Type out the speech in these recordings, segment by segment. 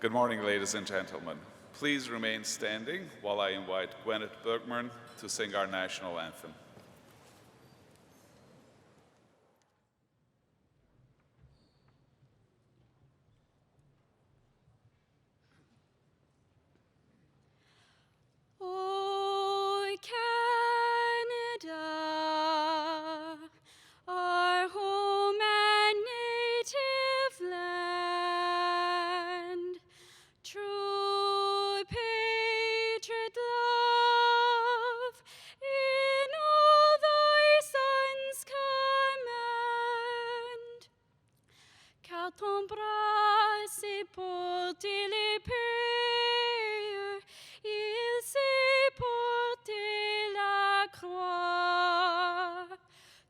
Good morning, ladies and gentlemen. Please remain standing while I invite Gwyneth Bergman to sing our national anthem. Oh, Canada, our home and native land, true patriot love in all thy sons command. Car ton bras s'est porté l'épée, il s'est porté la croix.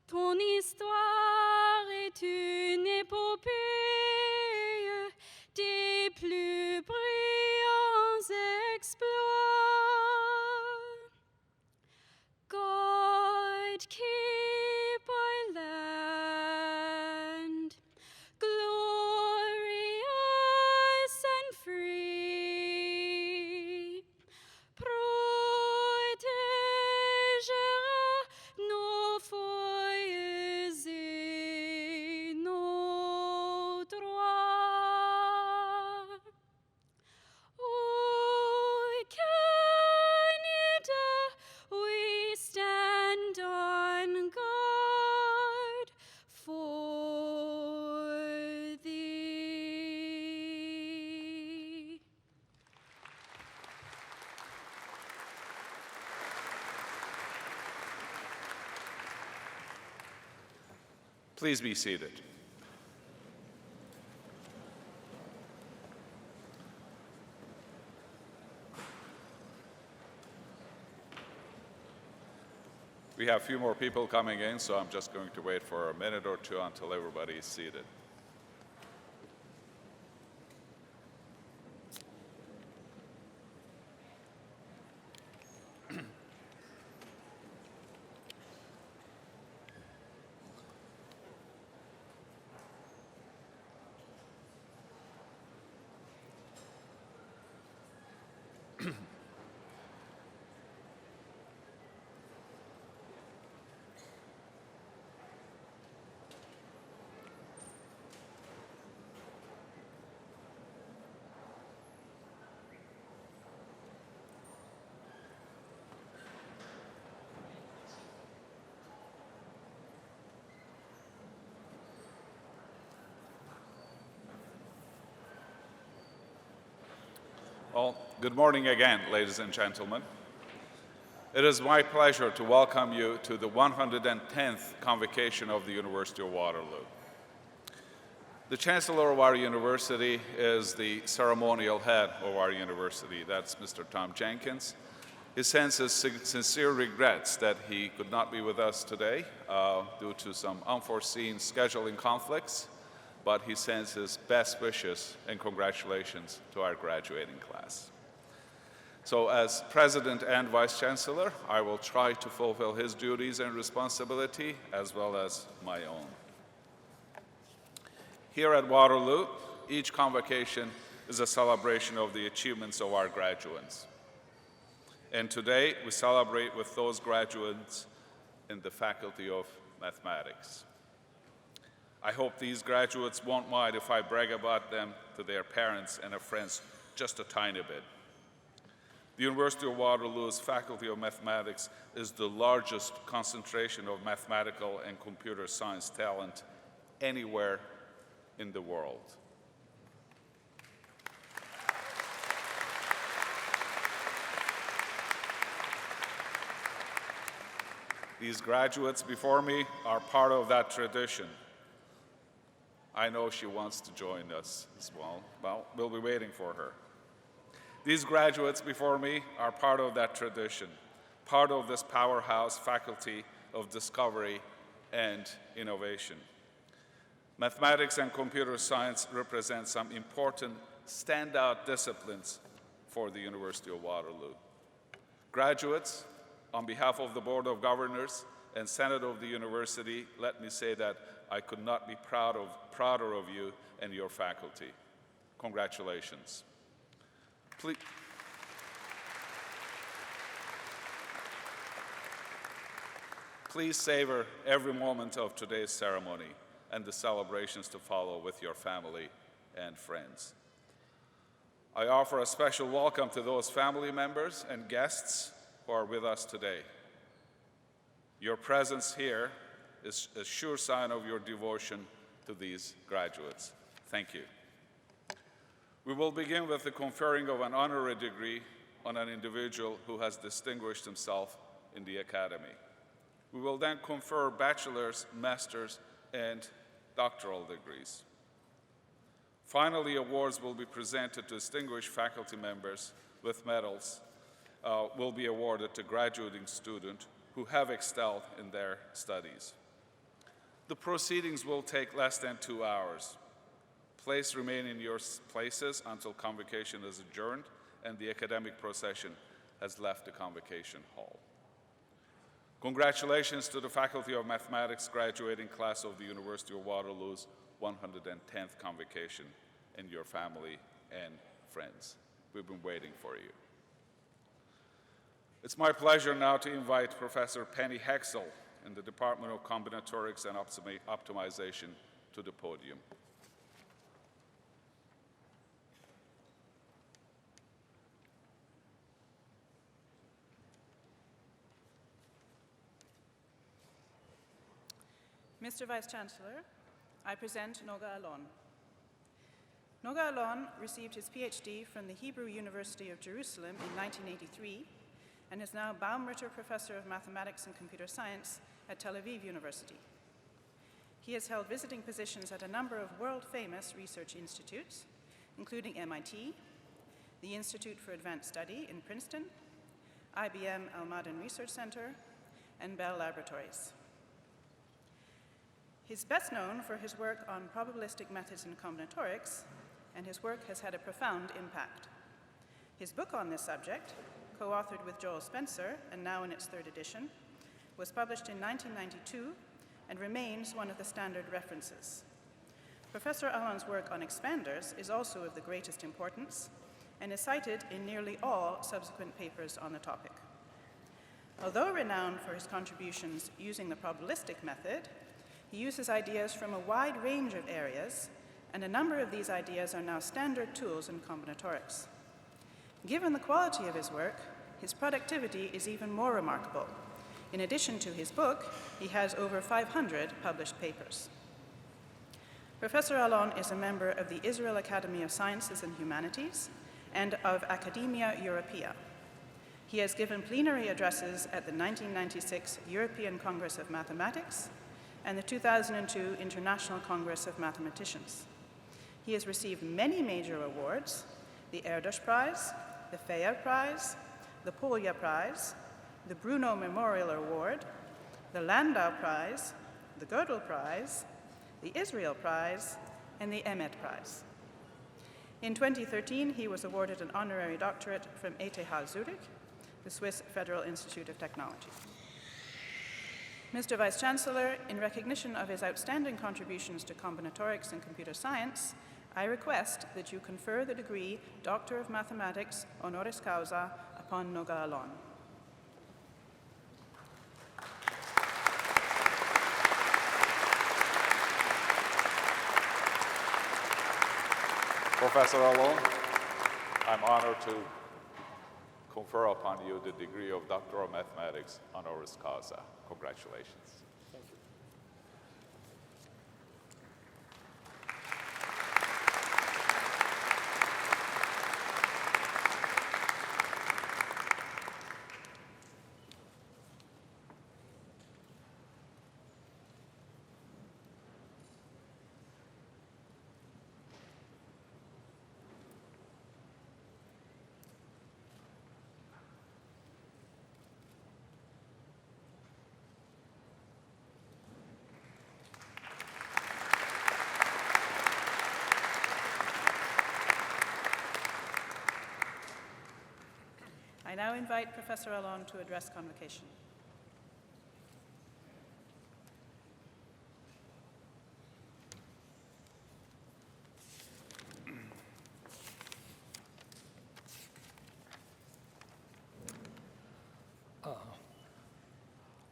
Ton histoire est une épopée des plus brillants exploits. God keep our land glorious and free, protégera nos foyers et nos droits. Oh, Canada, we stand on guard for thee. Please be seated. We have a few more people coming in, so I'm just going to wait for a minute or two until everybody is seated. Well, good morning again, ladies and gentlemen. It is my pleasure to welcome you to the 110th Convocation of the University of Waterloo. The Chancellor of our university is the ceremonial head of our university. That's Mr. Tom Jenkins. He sends his sincere regrets that he could not be with us today due to some unforeseen scheduling conflicts, but he sends his best wishes and congratulations to our graduating class. So as President and Vice Chancellor, I will try to fulfill his duties and responsibility as well as my own. Here at Waterloo, each convocation is a celebration of the achievements of our graduates. And today, we celebrate with those graduates in the Faculty of Mathematics. I hope these graduates won't mind if I brag about them to their parents and their friends just a tiny bit. The University of Waterloo's Faculty of Mathematics is the largest concentration of mathematical and computer science talent anywhere in the world. These graduates before me are part of that tradition. I know she wants to join us as well. Well, we'll be waiting for her. These graduates before me are part of that tradition, part of this powerhouse faculty of discovery and innovation. Mathematics and computer science represent some important standout disciplines for the University of Waterloo. Graduates, on behalf of the Board of Governors and Senate of the University, let me say that I could not be prouder of you and your faculty. Congratulations. Please, please savor every moment of today's ceremony and the celebrations to follow with your family and friends. I offer a special welcome to those family members and guests who are with us today. Your presence here is a sure sign of your devotion to these graduates. Thank you. We will begin with the conferring of an honorary degree on an individual who has distinguished himself in the academy. We will then confer bachelor's, master's, and doctoral degrees. Finally, awards will be presented to distinguished faculty members with medals will be awarded to graduating students who have excelled in their studies. The proceedings will take less than 2 hours. Please remain in your places until convocation is adjourned and the academic procession has left the convocation hall. Congratulations to the Faculty of Mathematics graduating class of the University of Waterloo's 110th convocation and your family and friends. We've been waiting for you. It's my pleasure now to invite Professor Penny Hexel in the Department of Combinatorics and Optimization to the podium. Mr. Vice-Chancellor, I present Noga Alon. Noga Alon received his PhD from the Hebrew University of Jerusalem in 1983 and is now Baumritter Professor of Mathematics and Computer Science at Tel Aviv University. He has held visiting positions at a number of world-famous research institutes, including MIT, the Institute for Advanced Study in Princeton, IBM Al-Madin Research Center, and Bell Laboratories. He's best known for his work on probabilistic methods in combinatorics, and his work has had a profound impact. His book on this subject, co-authored with Joel Spencer, and now in its 3rd edition, was published in 1992 and remains one of the standard references. Professor Alon's work on expanders is also of the greatest importance and is cited in nearly all subsequent papers on the topic. Although renowned for his contributions using the probabilistic method, he uses ideas from a wide range of areas, and a number of these ideas are now standard tools in combinatorics. Given the quality of his work, his productivity is even more remarkable. In addition to his book, he has over 500 published papers. Professor Alon is a member of the Israel Academy of Sciences and Humanities and of Academia Europaea. He has given plenary addresses at the 1996 European Congress of Mathematics and the 2002 International Congress of Mathematicians. He has received many major awards: the Erdős Prize, the Feyer Prize, the Polya Prize, the Bruno Memorial Award, the Landau Prize, the Gödel Prize, the Israel Prize, and the Emmet Prize. In 2013, he was awarded an honorary doctorate from ETH Zurich, the Swiss Federal Institute of Technology. Mr. Vice-Chancellor, in recognition of his outstanding contributions to combinatorics and computer science, I request that you confer the degree Doctor of Mathematics honoris causa upon Noga Alon. Professor Alon, I'm honored to confer upon you the degree of Doctor of Mathematics honoris causa. Congratulations. Thank you. I now invite Professor Alon to address convocation.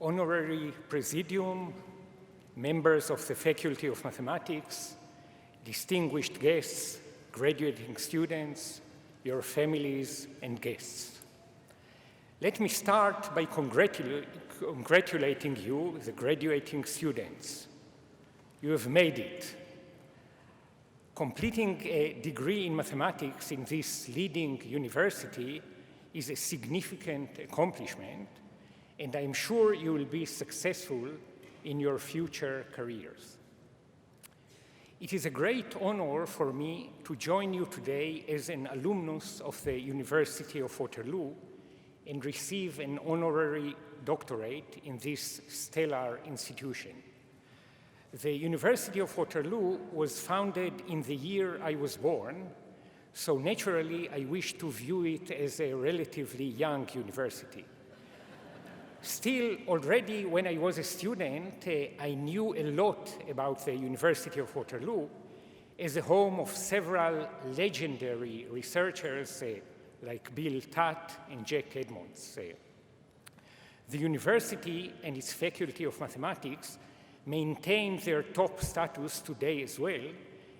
Honorary Presidium, members of the Faculty of Mathematics, distinguished guests, graduating students, your families and guests. Let me start by congratulating you, the graduating students. You have made it. Completing a degree in mathematics in this leading university is a significant accomplishment, and I'm sure you will be successful in your future careers. It is a great honor for me to join you today as an alumnus of the University of Waterloo and receive an honorary doctorate in this stellar institution. The University of Waterloo was founded in the year I was born, so naturally I wish to view it as a relatively young university. Still, already when I was a student, I knew a lot about the University of Waterloo as a home of several legendary researchers like Bill Tutt and Jack Edmonds. The university and its Faculty of Mathematics maintain their top status today as well,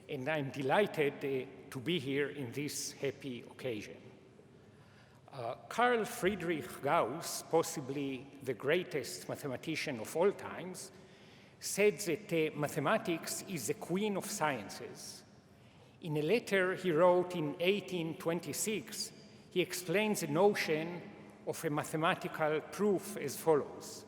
and I'm delighted to be here in this happy occasion. Carl Friedrich Gauss, possibly the greatest mathematician of all times, said that mathematics is the queen of sciences. In a letter he wrote in 1826, he explains the notion of a mathematical proof as follows.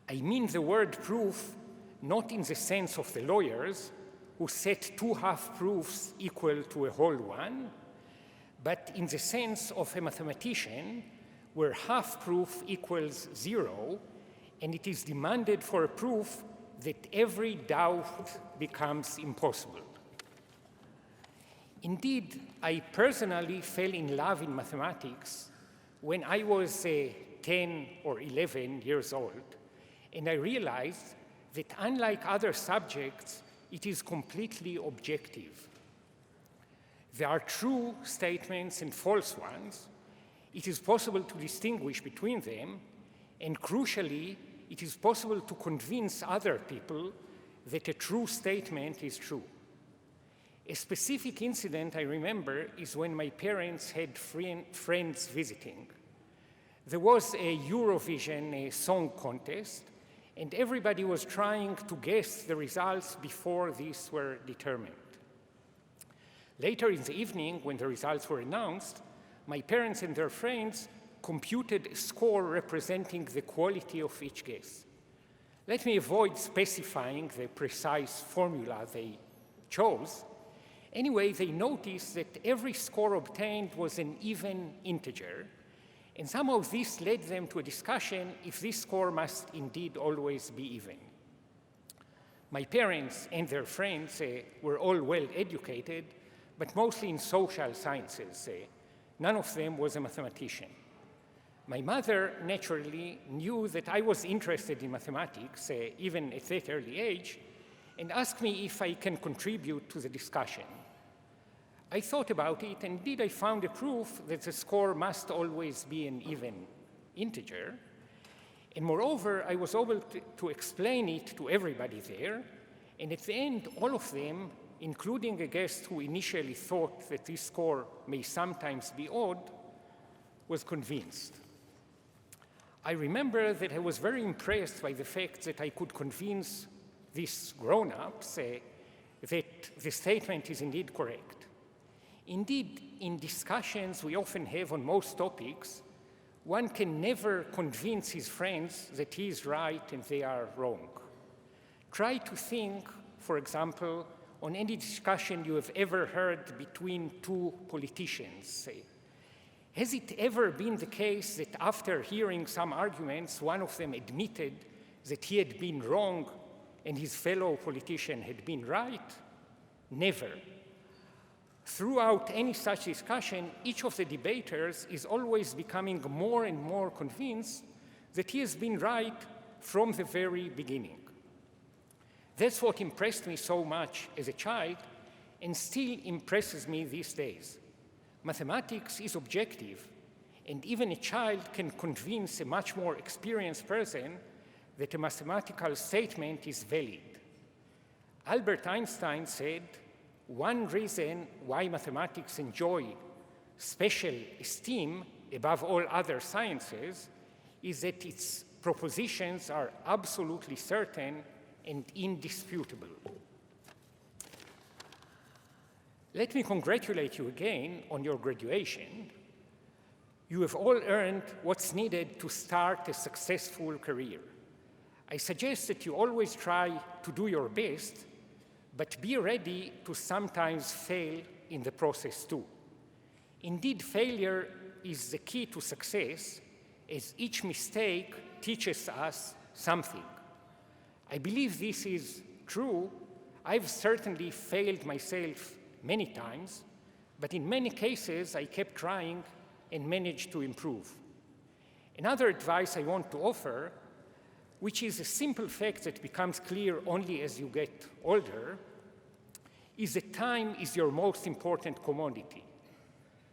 I mean the word proof not in the sense of the lawyers who set two half-proofs equal to a whole one, but in the sense of a mathematician where half-proof equals 0, and it is demanded for a proof that every doubt becomes impossible. Indeed, I personally fell in love in mathematics when I was 10 or 11 years old, and I realized that unlike other subjects, it is completely objective. There are true statements and false ones. It is possible to distinguish between them, and crucially, it is possible to convince other people that a true statement is true. A specific incident I remember is when my parents had friends visiting. There was a Eurovision song contest, and everybody was trying to guess the results before these were determined. Later in the evening, when the results were announced, my parents and their friends computed a score representing the quality of each guess. Let me avoid specifying the precise formula they chose. Anyway, they noticed that every score obtained was an even integer, and somehow this led them to a discussion if this score must indeed always be even. My parents and their friends were all well educated, but mostly in social sciences. None of them was a mathematician. My mother naturally knew that I was interested in mathematics, even at that early age, and asked me if I can contribute to the discussion. I thought about it, and indeed I found a proof that the score must always be an even integer. And moreover, I was able to explain it to everybody there, and at the end, all of them, including a guest who initially thought that this score may sometimes be odd, was convinced. I remember that I was very impressed by the fact that I could convince these grown-ups that the statement is indeed correct. Indeed, in discussions we often have on most topics, one can never convince his friends that he is right and they are wrong. Try to think, for example, on any discussion you have ever heard between two politicians. Has it ever been the case that after hearing some arguments, one of them admitted that he had been wrong and his fellow politician had been right? Never. Throughout any such discussion, each of the debaters is always becoming more and more convinced that he has been right from the very beginning. That's what impressed me so much as a child and still impresses me these days. Mathematics is objective, and even a child can convince a much more experienced person that a mathematical statement is valid. Albert Einstein said, one reason why mathematics enjoy special esteem above all other sciences is that its propositions are absolutely certain and indisputable. Let me congratulate you again on your graduation. You have all earned what's needed to start a successful career. I suggest that you always try to do your best, but be ready to sometimes fail in the process too. Indeed, failure is the key to success, as each mistake teaches us something. I believe this is true. I've certainly failed myself many times, but in many cases I kept trying and managed to improve. Another advice I want to offer, which is a simple fact that becomes clear only as you get older, is that time is your most important commodity.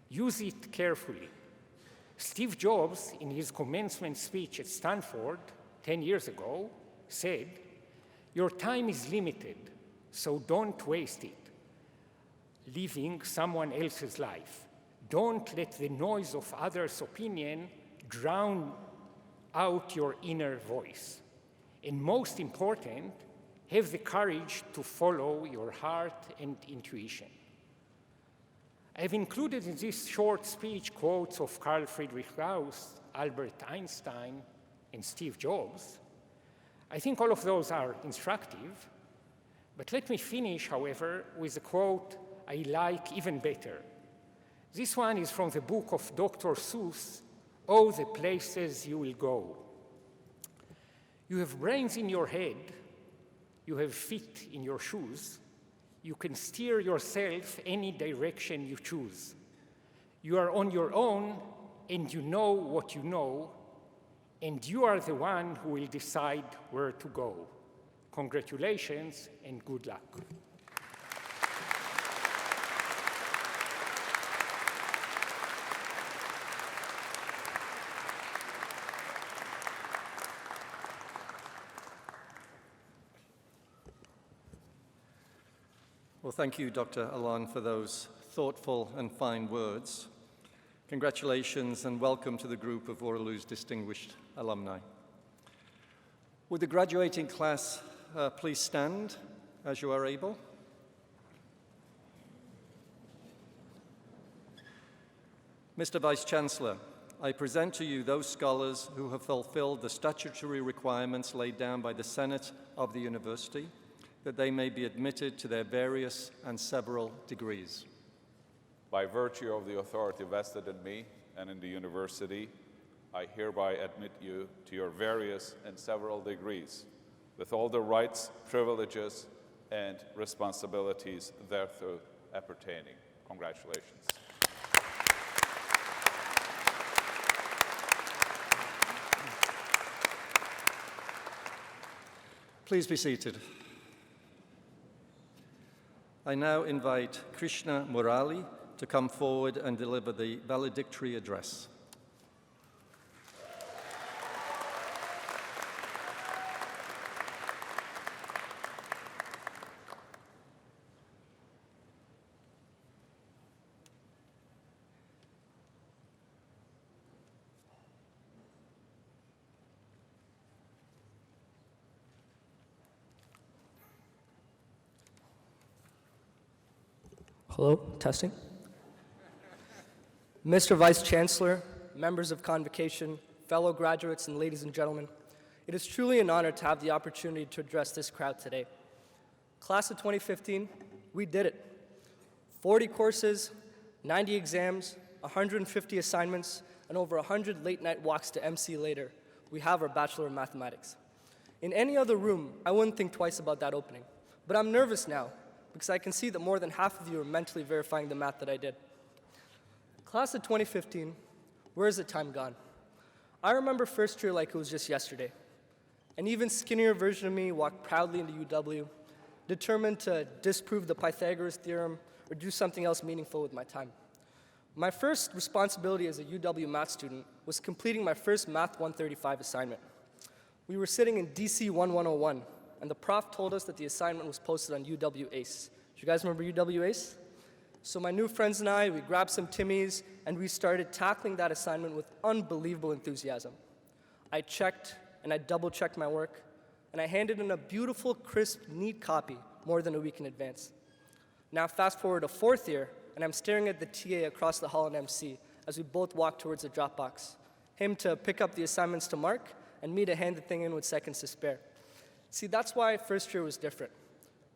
Use it carefully. Steve Jobs, in his commencement speech at Stanford 10 years ago, said, "Your time is limited, so don't waste it living someone else's life. Don't let the noise of others' opinion drown out your inner voice. And most important, have the courage to follow your heart and intuition." I've included in this short speech quotes of Carl Friedrich Gauss, Albert Einstein, and Steve Jobs. I think all of those are instructive, but let me finish, however, with a quote I like even better. This one is from the book of Dr. Seuss, "Oh, the Places You Will Go." You have brains in your head, you have feet in your shoes, you can steer yourself any direction you choose. You are on your own, and you know what you know, and you are the one who will decide where to go. Congratulations and good luck. Well, thank you, Dr. Alon, for those thoughtful and fine words. Congratulations and welcome to the group of Waterloo's distinguished alumni. Would the graduating class please stand as you are able? Mr. Vice-Chancellor, I present to you those scholars who have fulfilled the statutory requirements laid down by the Senate of the University, that they may be admitted to their various and several degrees. By virtue of the authority vested in me and in the university, I hereby admit you to your various and several degrees, with all the rights, privileges, and responsibilities thereto appertaining. Congratulations. Please be seated. I now invite Krishna Murali to come forward and deliver the valedictory address. Hello, testing. Mr. Vice Chancellor, members of Convocation, fellow graduates, and ladies and gentlemen, it is truly an honor to have the opportunity to address this crowd today. Class of 2015, we did it. 40 courses, 90 exams, 150 assignments, and over 100 late-night walks to MC later, we have our Bachelor of Mathematics. In any other room, I wouldn't think twice about that opening, but I'm nervous now, because I can see that more than half of you are mentally verifying the math that I did. Class of 2015, where has the time gone? I remember first year like it was just yesterday. An even skinnier version of me walked proudly into UW, determined to disprove the Pythagoras theorem or do something else meaningful with my time. My first responsibility as a UW math student was completing my first Math 135 assignment. We were sitting in DC 1101, and the prof told us that the assignment was posted on UW ACE. Do you guys remember UW ACE? So my new friends and I, we grabbed some Timmies, and we started tackling that assignment with unbelievable enthusiasm. I checked, and I double-checked my work, and I handed in a beautiful, crisp, neat copy more than a week in advance. Now fast forward to fourth year, and I'm staring at the TA across the hall in MC as we both walk towards the Dropbox. Him to pick up the assignments to mark, and me to hand the thing in with seconds to spare. See, that's why first year was different.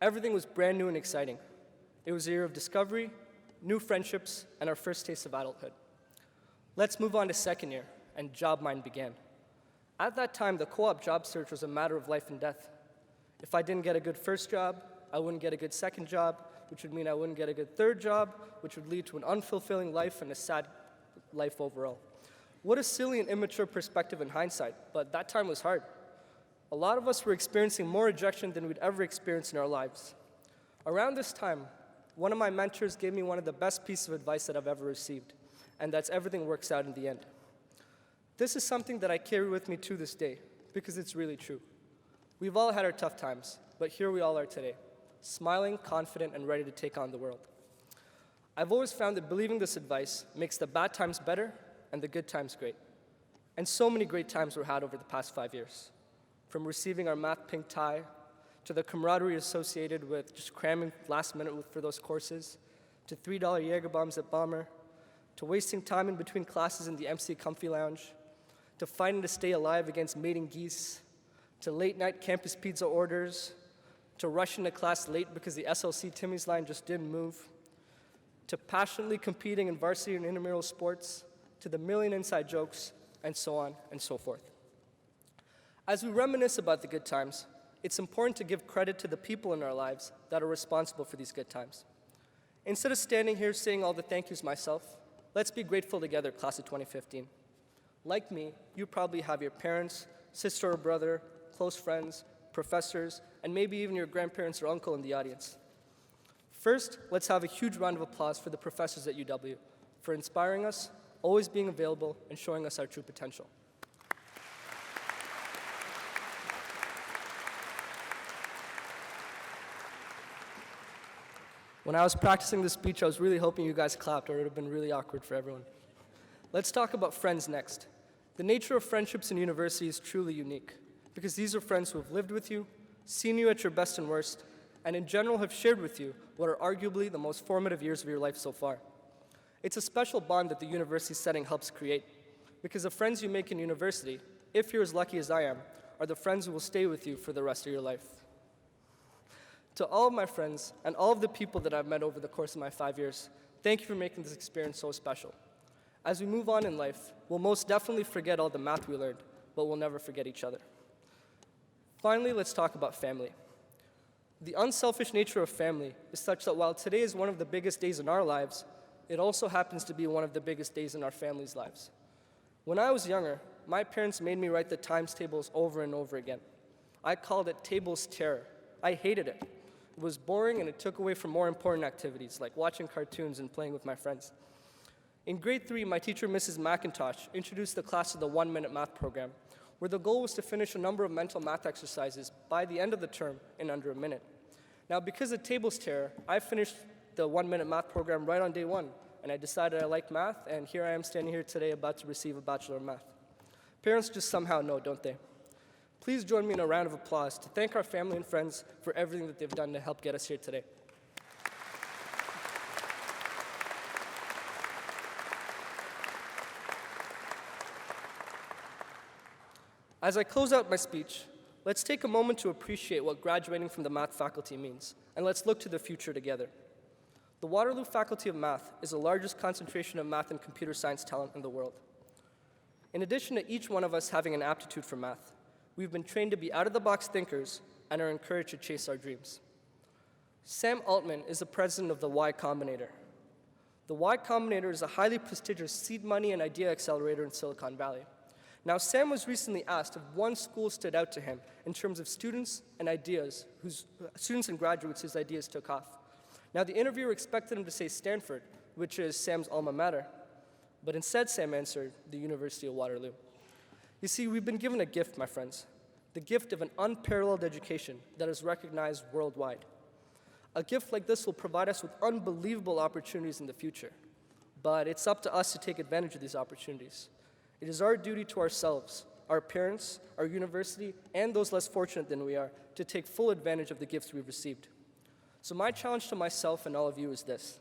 Everything was brand new and exciting. It was a year of discovery, new friendships, and our first taste of adulthood. Let's move on to second year, and job mind began. At that time, the co-op job search was a matter of life and death. If I didn't get a good first job, I wouldn't get a good second job, which would mean I wouldn't get a good third job, which would lead to an unfulfilling life and a sad life overall. What a silly and immature perspective in hindsight, but that time was hard. A lot of us were experiencing more rejection than we'd ever experienced in our lives. Around this time, one of my mentors gave me one of the best pieces of advice that I've ever received, and that's everything works out in the end. This is something that I carry with me to this day, because it's really true. We've all had our tough times, but here we all are today, smiling, confident, and ready to take on the world. I've always found that believing this advice makes the bad times better and the good times great. And so many great times were had over the past 5 years. From receiving our math pink tie, to the camaraderie associated with just cramming last minute for those courses, to $3 Jaeger bombs at Bomber, to wasting time in between classes in the MC Comfy Lounge, to fighting to stay alive against mating geese, to late night campus pizza orders, to rushing to class late because the SLC Timmy's line just didn't move, to passionately competing in varsity and intramural sports, to the million inside jokes, and so on and so forth. As we reminisce about the good times, it's important to give credit to the people in our lives that are responsible for these good times. Instead of standing here saying all the thank yous myself, let's be grateful together, class of 2015. Like me, you probably have your parents, sister or brother, close friends, professors, and maybe even your grandparents or uncle in the audience. First, let's have a huge round of applause for the professors at UW for inspiring us, always being available, and showing us our true potential. When I was practicing this speech, I was really hoping you guys clapped, or it would have been really awkward for everyone. Let's talk about friends next. The nature of friendships in university is truly unique, because these are friends who have lived with you, seen you at your best and worst, and in general have shared with you what are arguably the most formative years of your life so far. It's a special bond that the university setting helps create, because the friends you make in university, if you're as lucky as I am, are the friends who will stay with you for the rest of your life. To all of my friends and all of the people that I've met over the course of my 5 years, thank you for making this experience so special. As we move on in life, we'll most definitely forget all the math we learned, but we'll never forget each other. Finally, let's talk about family. The unselfish nature of family is such that while today is one of the biggest days in our lives, it also happens to be one of the biggest days in our family's lives. When I was younger, my parents made me write the times tables over and over again. I called it tables terror. I hated it. It was boring and it took away from more important activities like watching cartoons and playing with my friends. In grade 3, my teacher, Mrs. McIntosh, introduced the class to the 1-minute math program, where the goal was to finish a number of mental math exercises by the end of the term in under a minute. Now, because of tables terror, I finished the 1-minute math program right on day 1, and I decided I liked math, and here I am standing here today about to receive a Bachelor of Math. Parents just somehow know, don't they? Please join me in a round of applause to thank our family and friends for everything that they've done to help get us here today. As I close out my speech, let's take a moment to appreciate what graduating from the math faculty means, and let's look to the future together. The Waterloo Faculty of Math is the largest concentration of math and computer science talent in the world. In addition to each one of us having an aptitude for math, we've been trained to be out-of-the-box thinkers and are encouraged to chase our dreams. Sam Altman is the president of the Y Combinator. The Y Combinator is a highly prestigious seed money and idea accelerator in Silicon Valley. Now, Sam was recently asked if one school stood out to him in terms of students and graduates whose ideas took off. Now, the interviewer expected him to say Stanford, which is Sam's alma mater. But instead, Sam answered the University of Waterloo. You see, we've been given a gift, my friends, the gift of an unparalleled education that is recognized worldwide. A gift like this will provide us with unbelievable opportunities in the future, but it's up to us to take advantage of these opportunities. It is our duty to ourselves, our parents, our university, and those less fortunate than we are to take full advantage of the gifts we've received. So my challenge to myself and all of you is this: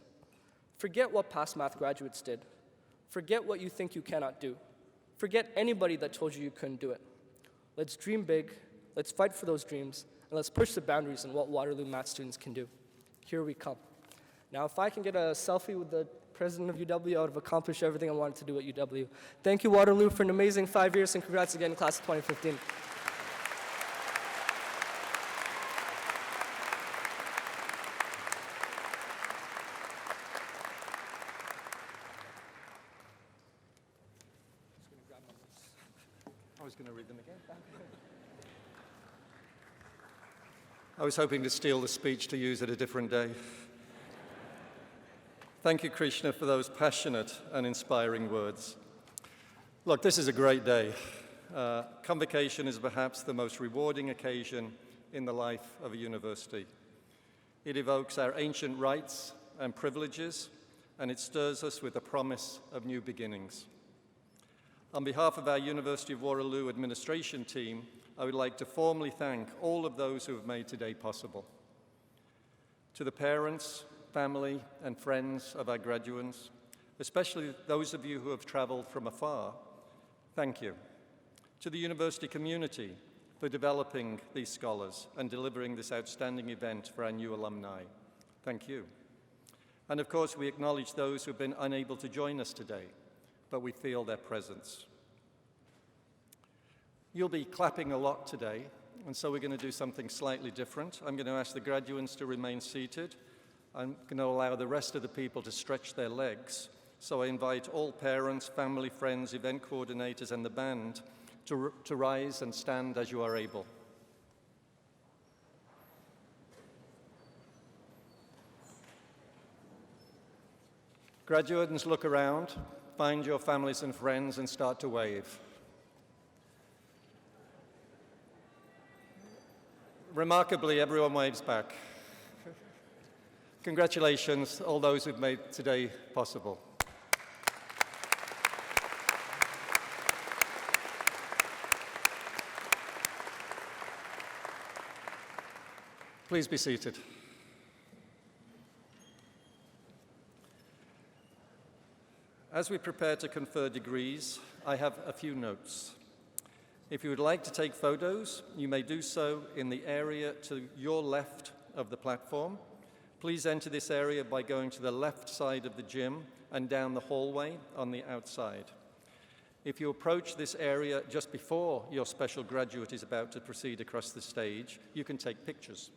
forget what past math graduates did. Forget what you think you cannot do. Forget anybody that told you you couldn't do it. Let's dream big, let's fight for those dreams, and let's push the boundaries on what Waterloo math students can do. Here we come. Now, if I can get a selfie with the president of UW, I would have accomplished everything I wanted to do at UW. Thank you, Waterloo, for an amazing 5 years, and congrats again, class of 2015. I was going to read them again. I was hoping to steal the speech to use at a different day. Thank you, Krishna, for those passionate and inspiring words. Look, this is a great day. Convocation is perhaps the most rewarding occasion in the life of a university. It evokes our ancient rights and privileges, and it stirs us with the promise of new beginnings. On behalf of our University of Waterloo administration team, I would like to formally thank all of those who have made today possible. To the parents, family, and friends of our graduates, especially those of you who have traveled from afar, thank you. To the university community for developing these scholars and delivering this outstanding event for our new alumni, thank you. And of course, we acknowledge those who have been unable to join us today, but we feel their presence. You'll be clapping a lot today, and so we're going to do something slightly different. I'm going to ask the graduates to remain seated. I'm going to allow the rest of the people to stretch their legs. So I invite all parents, family, friends, event coordinators, and the band to rise and stand as you are able. Graduates, look around, find your families and friends, and start to wave. Remarkably, everyone waves back. Congratulations, all those who've made today possible. Please be seated. As we prepare to confer degrees, I have a few notes. If you would like to take photos, you may do so in the area to your left of the platform. Please enter this area by going to the left side of the gym and down the hallway on the outside. If you approach this area just before your special graduate is about to proceed across the stage, you can take pictures.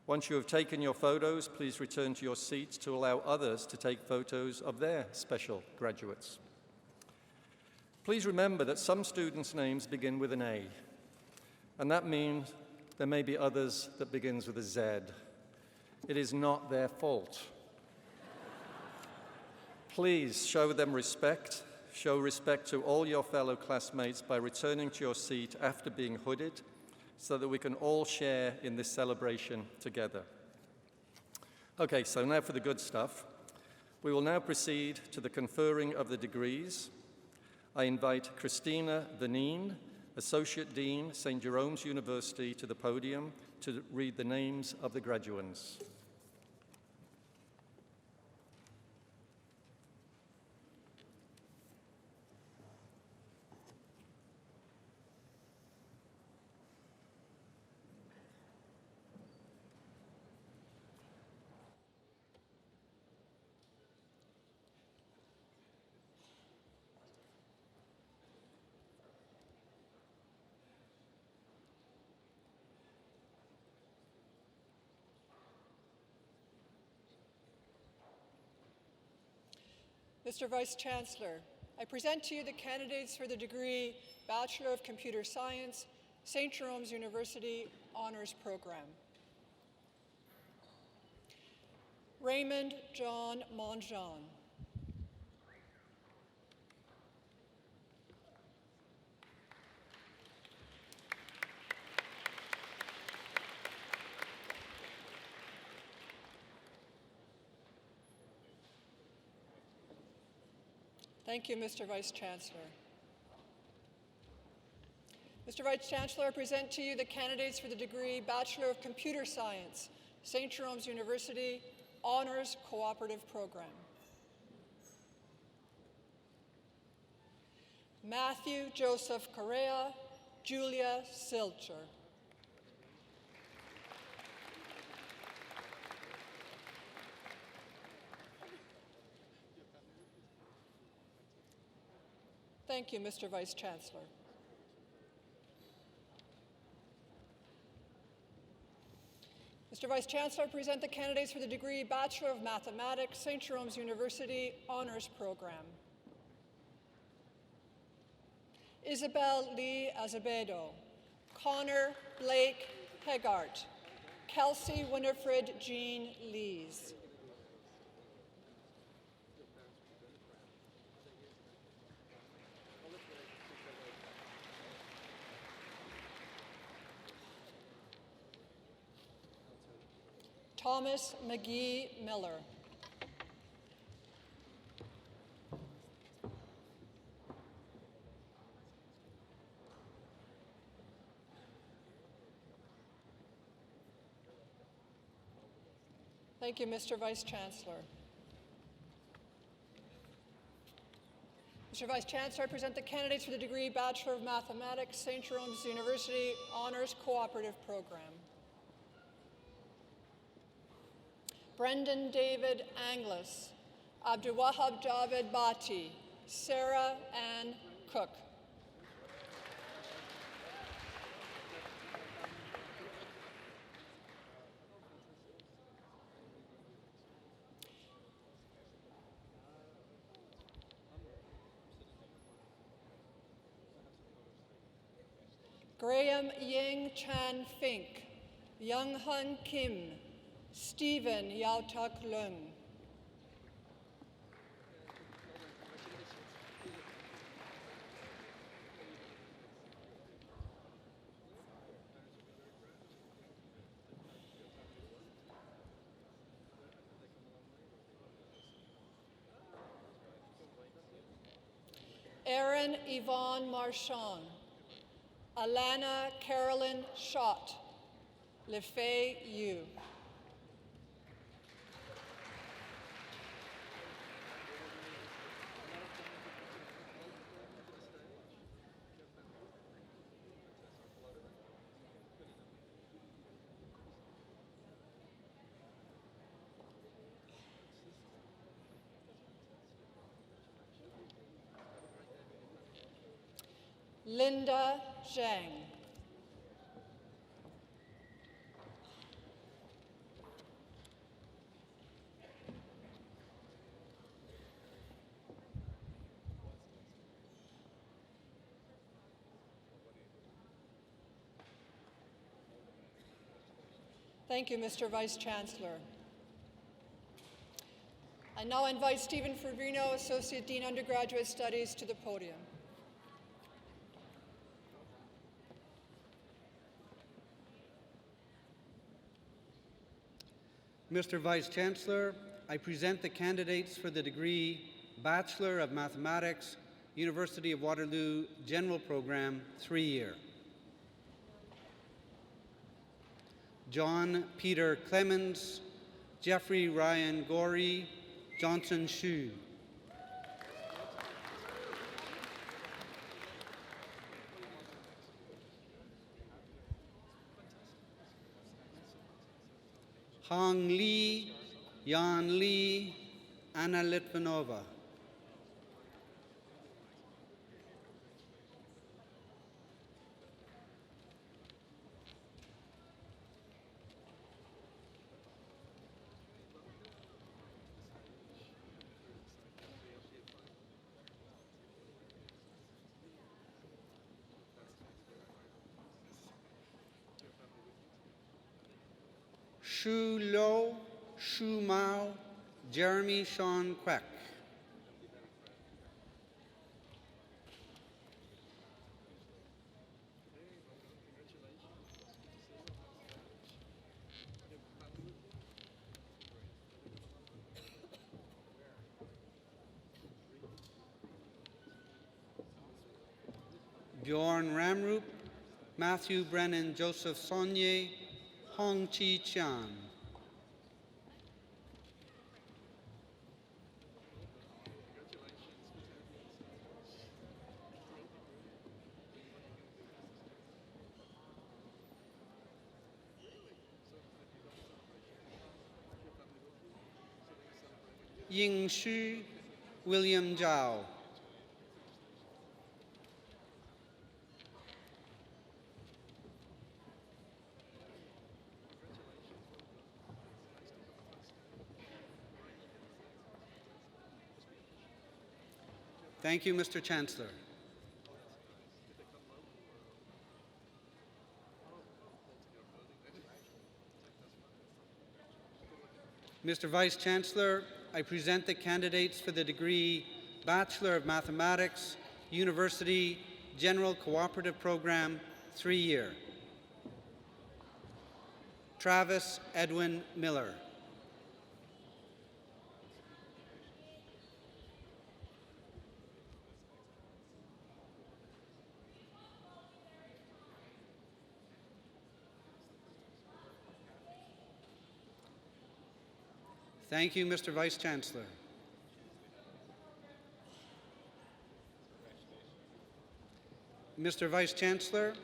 Once you have taken your photos, please return to your seats to allow others to take photos of their special graduates. Please remember that some students' names begin with an A, and that means there may be others that begins with a Z. It is not their fault. Please show them respect. Show respect to all your fellow classmates by returning to your seat after being hooded so that we can all share in this celebration together. Okay, so now for the good stuff. We will now proceed to the conferring of the degrees. I invite Christina Vaneen, Associate Dean, St. Jerome's University, to the podium to read the names of the graduands. Mr. Vice Chancellor, I present to you the candidates for the degree Bachelor of Computer Science, St. Jerome's University Honors Program. Raymond John Monjon. Thank you, Mr. Vice Chancellor. Mr. Vice Chancellor, I present to you the candidates for the degree Bachelor of Computer Science, St. Jerome's University Honors Cooperative Program. Matthew Joseph Correa, Julia Silcher. Thank you, Mr. Vice Chancellor. Mr. Vice Chancellor, I present the candidates for the degree Bachelor of Mathematics, St. Jerome's University Honors Program. Isabel Lee Azevedo, Connor Blake Hegart, Kelsey Winifred Jean Lees. Thomas McGee Miller. Thank you, Mr. Vice Chancellor. Mr. Vice Chancellor, I present the candidates for the degree Bachelor of Mathematics, St. Jerome's University Honors Cooperative Program. Brendan David Anglis, Abdulwahab Javed Bhatti, Sarah Ann Cook. Graham Ying Chan Fink, Young Hun Kim, Stephen Yao Tak Lung. Erin Yvonne Marchand, Alana Carolyn Schott, Lefei Yu. Linda Zhang. Thank you, Mr. Vice Chancellor. I now invite Stephen Fabrino, Associate Dean, Undergraduate Studies, to the podium. Mr. Vice Chancellor, I present the candidates for the degree Bachelor of Mathematics, University of Waterloo General Program, 3-year. John Peter Clemens, Jeffrey Ryan Gorey, Johnson Shu. Hong Lee, Yan Lee, Anna Litvinova. Shu Lo, Shu Mao, Jeremy Sean Queck. Bjorn Ramrup, Matthew Brennan, Joseph Saunier, Hong Chi Chan. Ying Shu, William Zhao. Thank you, Mr. Chancellor. Mr. Vice Chancellor, I present the candidates for the degree Bachelor of Mathematics, University, General Cooperative Program, 3-year. Travis Edwin Miller. Thank you, Mr. Vice Chancellor. Mr. Vice Chancellor,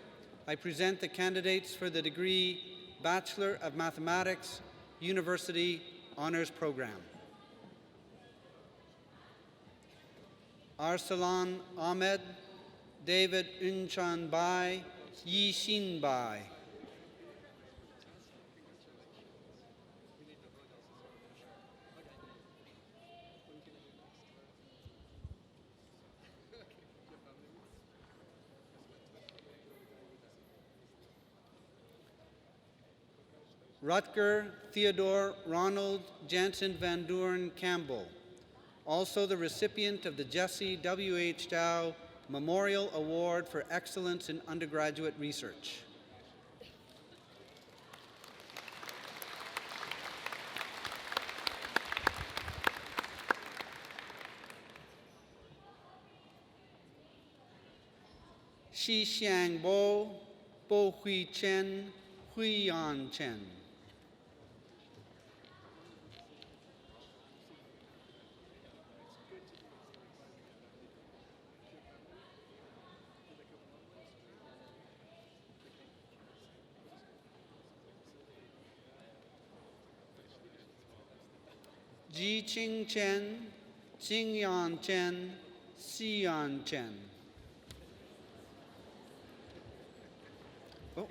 I present the candidates for the degree Bachelor of Mathematics, University Honours Program. Arsalan Ahmed, David Unchan Bai, Yi Xin Bai. Rutger Theodore Ronald Jansen Van Doorn Campbell, also the recipient of the Jesse W.H. Dow Memorial Award for Excellence in Undergraduate Research. Xi Xiang Bo, Bo Hui Chen, Hui Yan Chen. Ji Qing Chen, Jing Yan Chen, Si Yan Chen. Oh.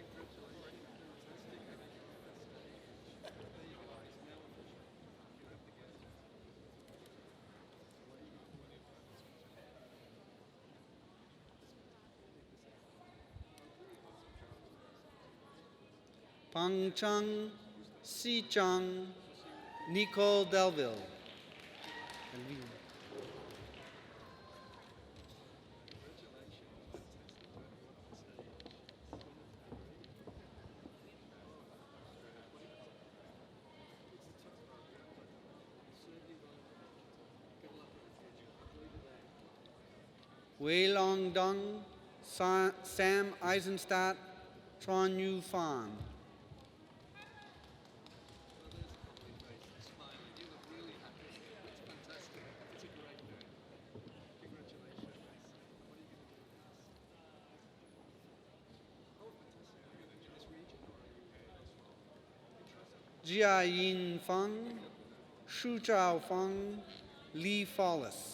Pang Chang, Si Chang, Nicole Delville. Wei Long Dong, Sam Eisenstadt, Tron Yu Fan. Jia Yin Feng, Shu Zhao Feng, Li Follis.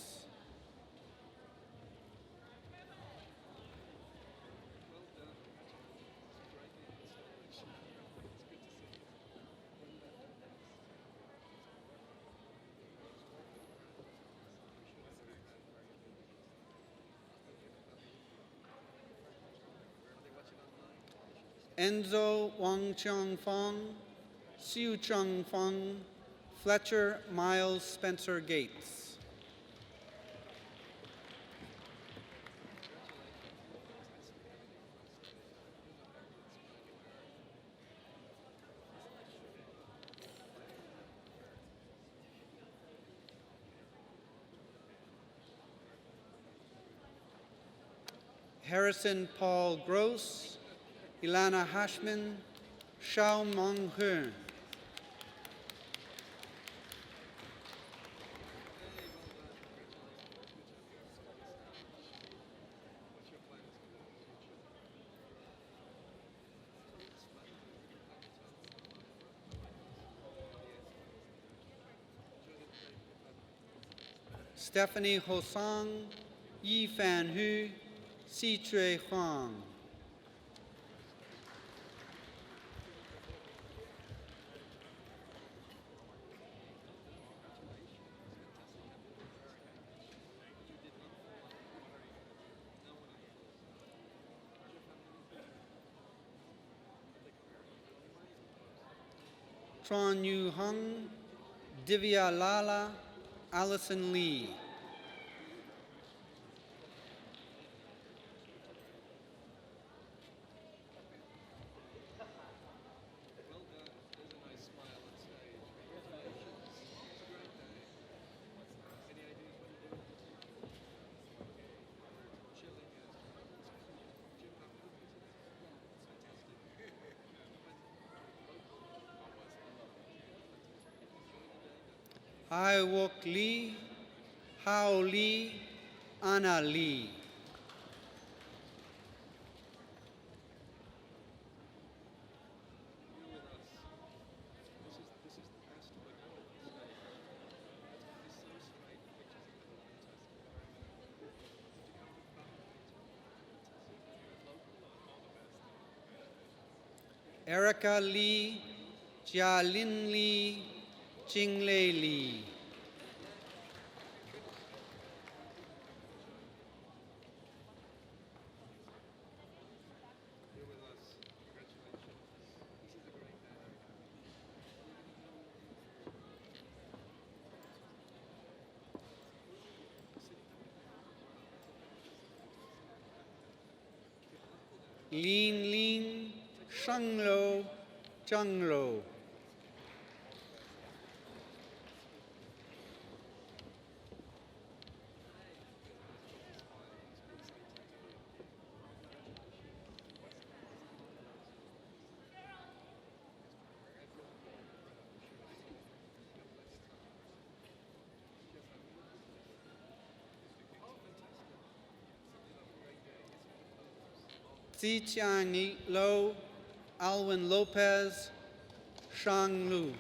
Enzo Wang Chiang Feng, Xiu Chung Feng, Fletcher Miles Spencer Gates. Harrison Paul Gross, Ilana Hashman, Shao Mong He. Stephanie Hosang, Yi Fan Hu, Si Chui Huang. Tron Yu Hung, Divya Lala, Allison Lee. Hai Wok Lee, Hao Lee, Anna Lee. Erica Lee, Jialin Lee, Jinglei Lee. Lin Lin, Shanglo, Zhanglo. Ziqiang Lo, Alwin Lopez, Shang Lu.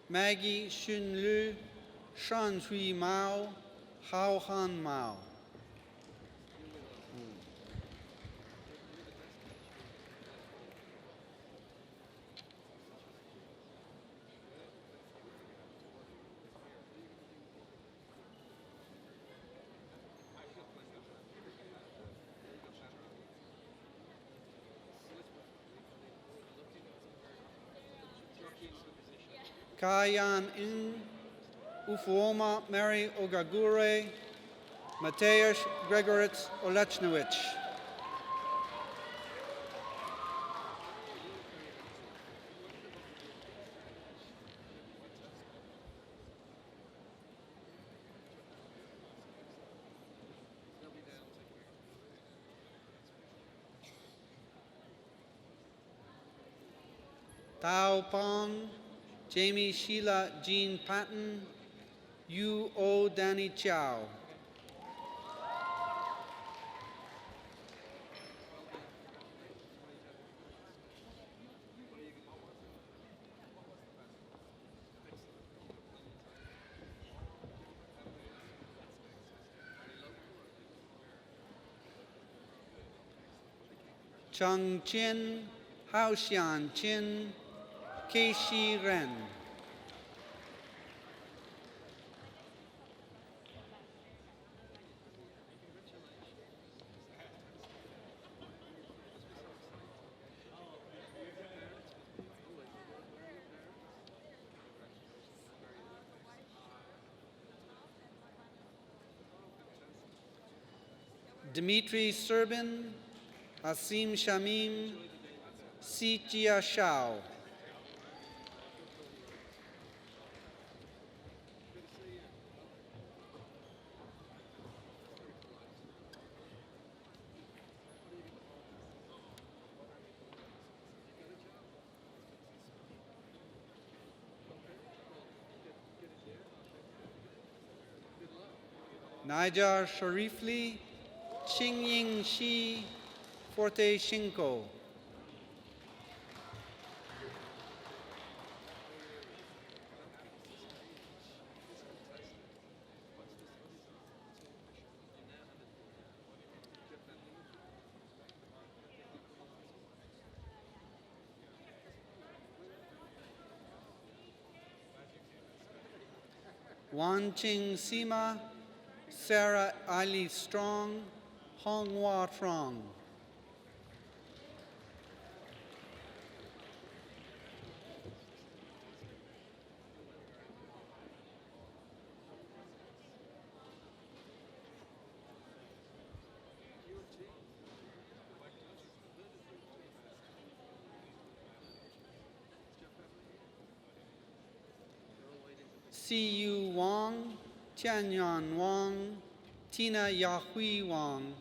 Maggie Xun Lu, Shan Shui Mao, Hao Han Mao. Kayan In, Ufuoma Mary Ogagure, Mateusz Gregoritz Olechnowicz. Tao Pong, Jamie Sheila Jean Patton, Yu O Danny Chow. Cheng Chin, Hao Xian Chin, Keishi Ren. Dmitry Serbin, Asim Shamim, Sijia Shao. Nijar Sharifli, Qingying Shi, Forte Shinko. Wan Ching Sima, Sarah Ali Strong, Hong Hua Trong. Siyu Wang, Tianyan Wang, Tina Yahui Wang.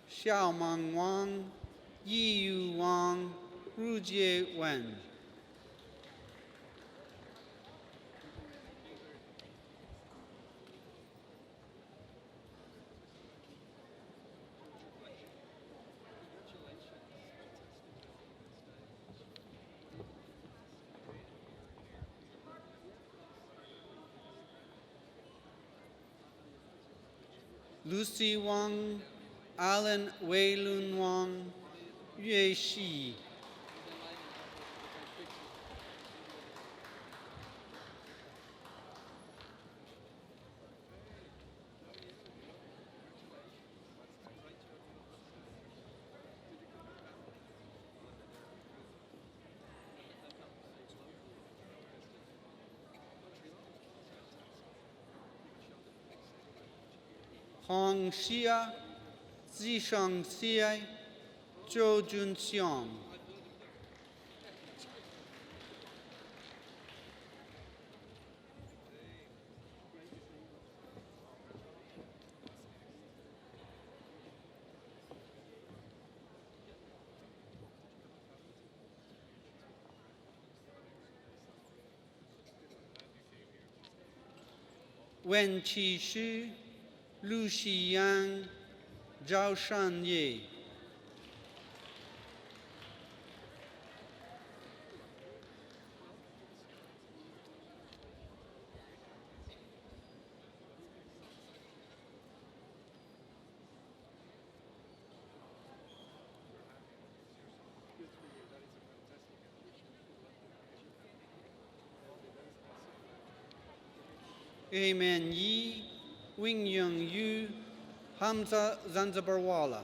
Xiaomang Wang, Yiyu Wang, Rujie Wen. Lucy Wang, Alan Weilun Wang, Yue Shi. Hong Xia, Zishang Xie, Zhou Junxiang. Wen Qi Shu, Lu Xiyang, Zhao Shanye. Amen Yi, Wing Young Yu, Hamza Zanzibarwala.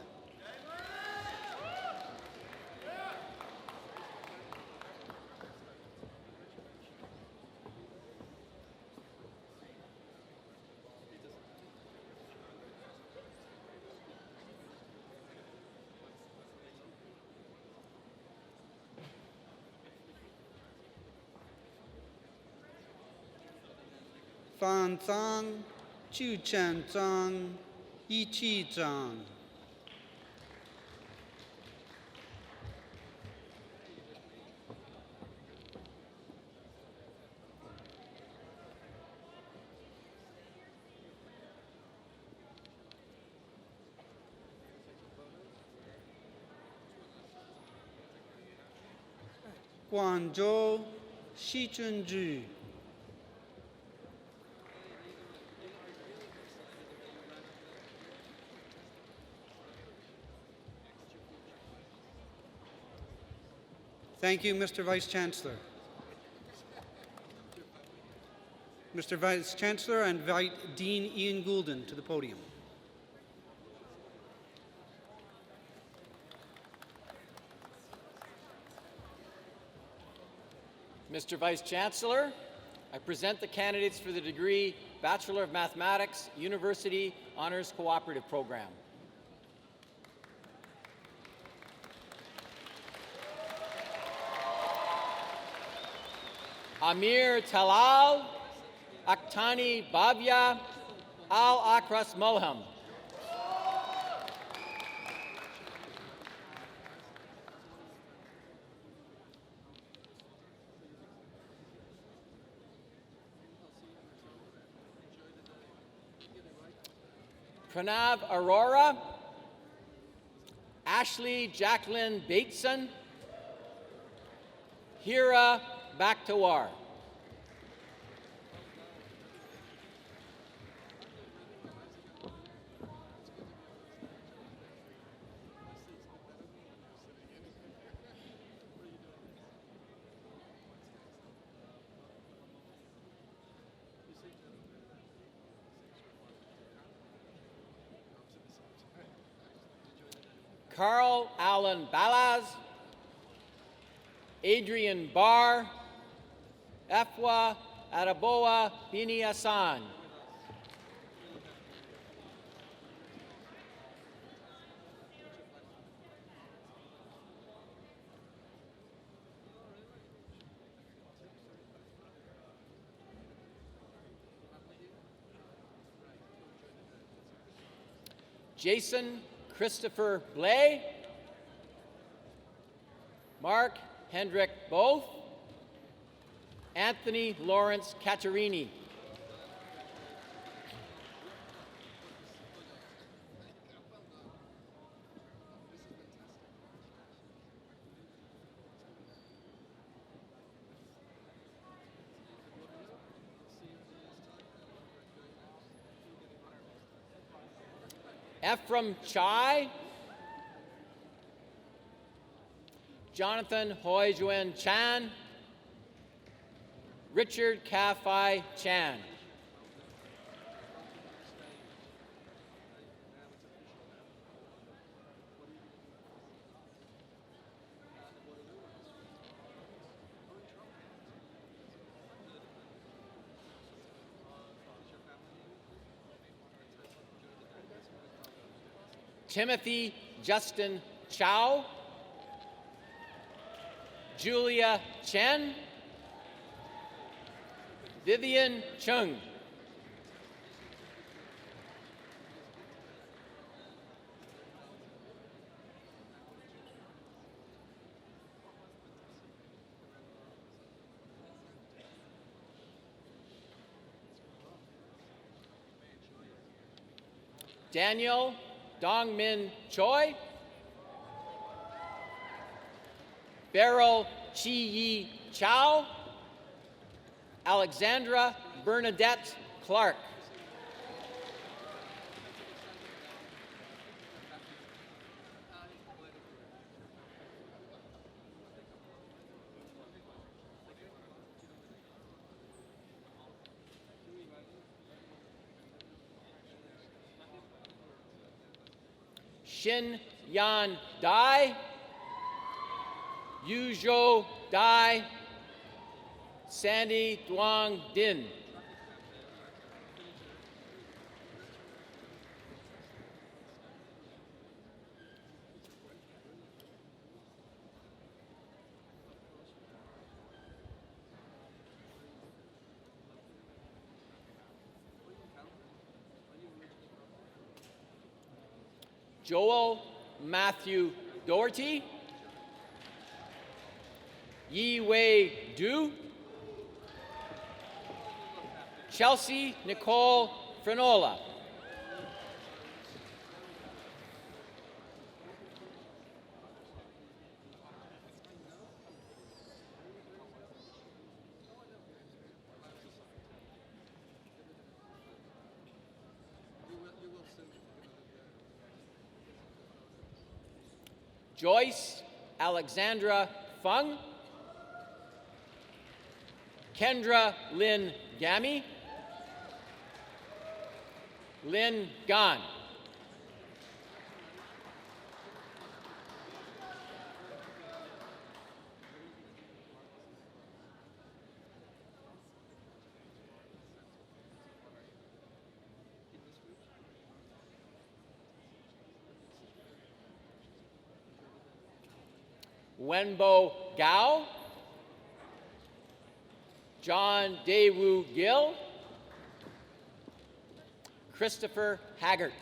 Fan Zhang, Chu Chen Zhang, Yi Chi Zhang. Guangzhou, Xi Chunzhu. Thank you, Mr. Vice Chancellor. Mr. Vice Chancellor, I invite Dean Ian Goulden to the podium. Mr. Vice Chancellor, I present the candidates for the degree Bachelor of Mathematics, University Honors Cooperative Program. Amir Talal, Aktani Bavia, Al Akras Mulham. Pranav Arora, Ashley Jacqueline Bateson, Hira Bakhtawar. Carl Allen Balaz, Adrian Barr, Afwa Araboa Bini Hassan. Jason Christopher Blay, Mark Hendrick Both, Anthony Lawrence Cacciarini. Ephraim Chai, Jonathan Hoi Juen Chan, Richard Kafai Chan. Timothy Justin Chow, Julia Chen, Vivian Chung. Daniel Dongmin Choi, Beryl Chi Yi Chow, Alexandra Bernadette Clark. Shin Yan Dai, Yu Zhou Dai, Sandy Duong Din. Joel Matthew Doherty, Yi Wei Du, Chelsea Nicole Frenola. Joyce Alexandra Fung, Kendra Lynn Gammy, Lin Gan. Wenbo Gao. John Daewoo Gill. Christopher Haggart.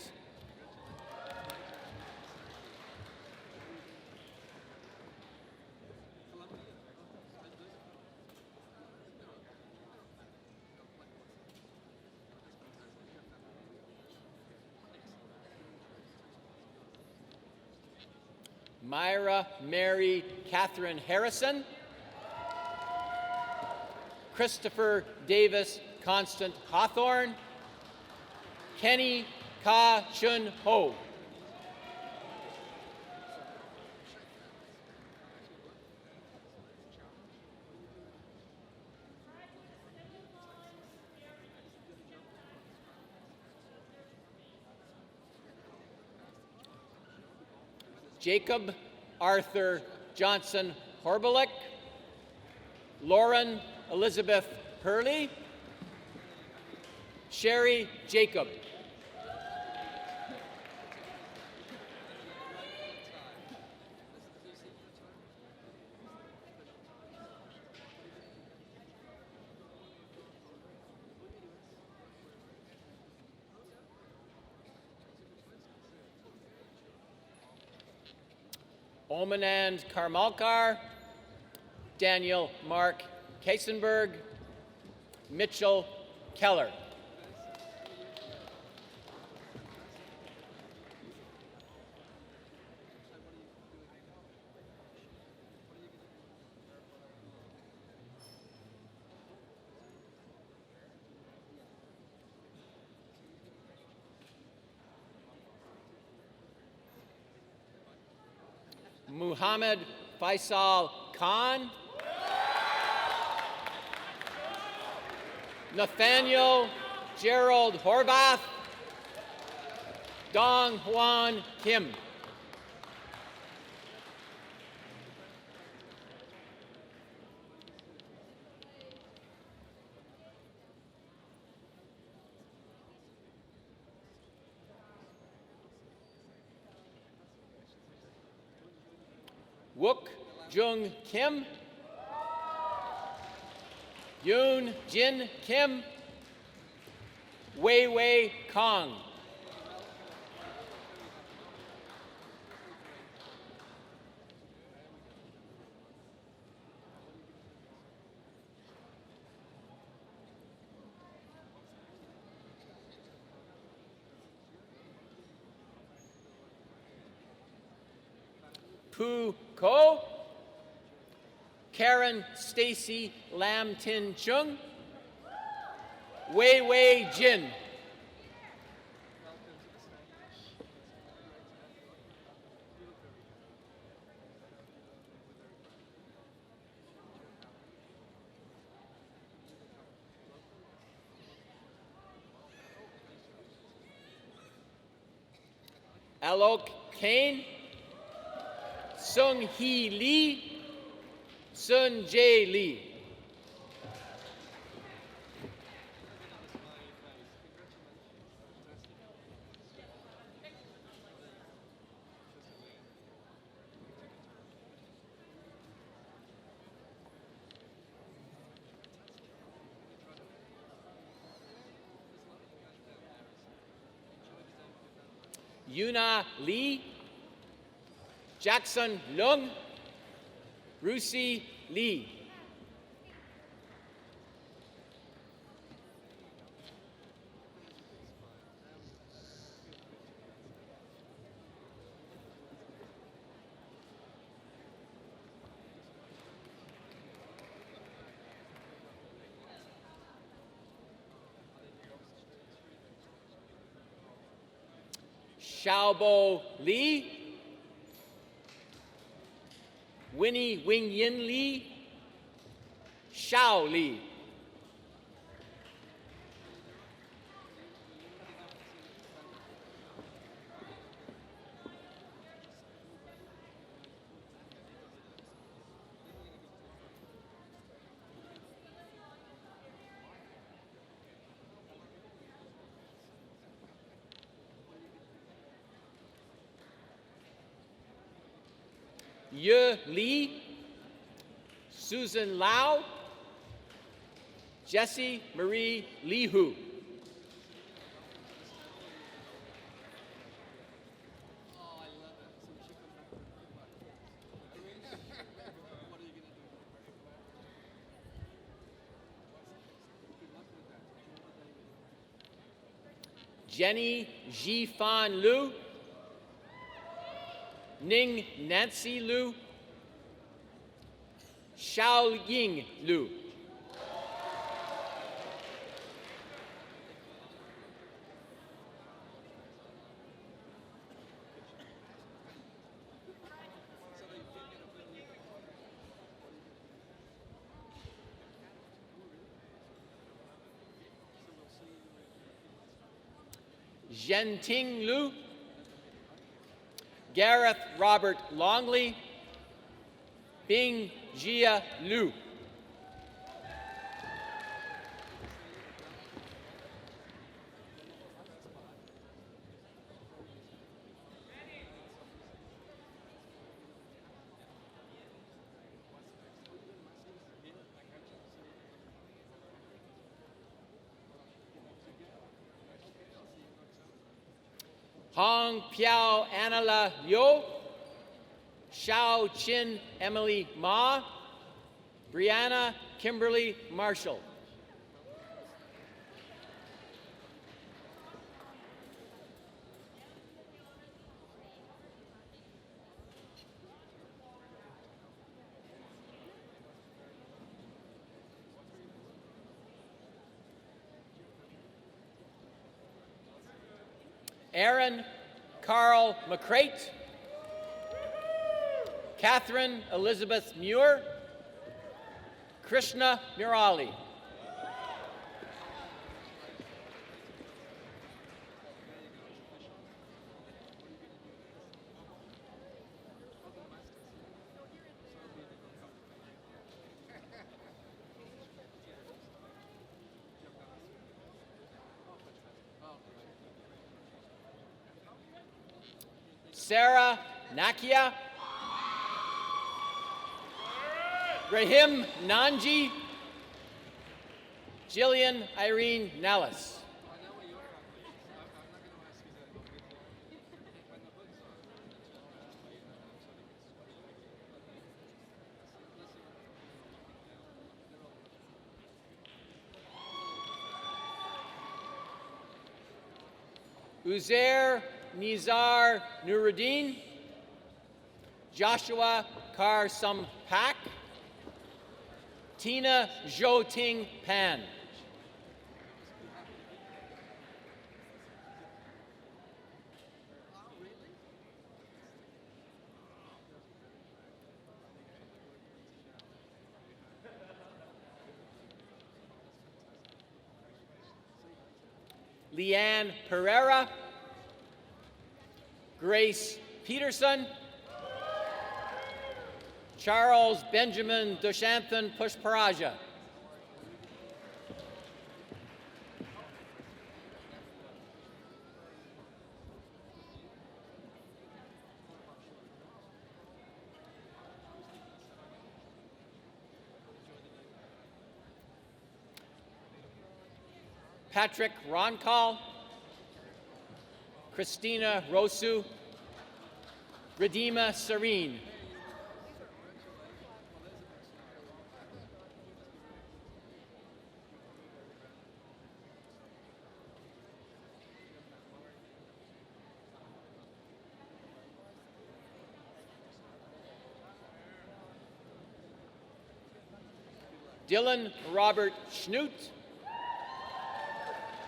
Myra Mary Catherine Harrison. Christopher Davis Constant Hawthorne. Kenny Ka Chun Ho. Jacob Arthur Johnson Horbelik. Lauren Elizabeth Hurley. Sherry Jacob. Omanand Karmalkar, Daniel Mark Kaisenberg, Mitchell Keller. Muhammad Faisal Khan. Nathaniel Gerald Horvath. Dong Hwan Kim. Wook Jung Kim. Yoon Jin Kim. Wei Wei Kong. Pu Ko. Karen Stacy Lam Tin Chung. Wei Wei Jin. Alok Kane. Sung Hee Lee. Sun Jae Lee. Yuna Lee. Jackson Lung. Rusi Lee. Xiaobo Lee. Winnie Wing Yin Lee. Xiao Li. Ye Li, Susan Lau, Jessie Marie Li Hu. Jenny Ji Fan Lu, Ning Nancy Lu, Xiao Ying Lu. Zhenting Lu, Gareth Robert Longley, Bing Jia Lu. Hong Piao Anala Yo, Xiao Chin Emily Ma, Brianna Kimberly Marshall. Aaron Carl McCrate, Catherine Elizabeth Muir, Krishna Murali. Sarah Nakia, Rahim Nanji, Jillian Irene Nellis. Uzair Nizar Nuruddin, Joshua Kar Pak, Tina Zhou Ting Pan. Leanne Pereira, Grace Peterson, Charles Benjamin Dushanthan Pushparaja. Patrick Ronkall, Christina Rosu, Redima Serene. Dylan Robert Schnoot,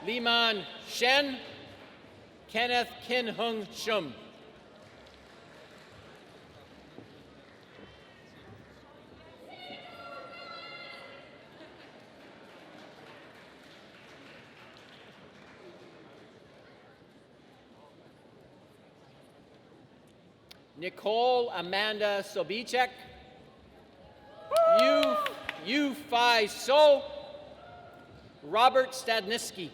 Liman Shen, Kenneth Kin Hung Shum. Nicole Amanda Sobichek, Yu Phi So, Robert Stadniski.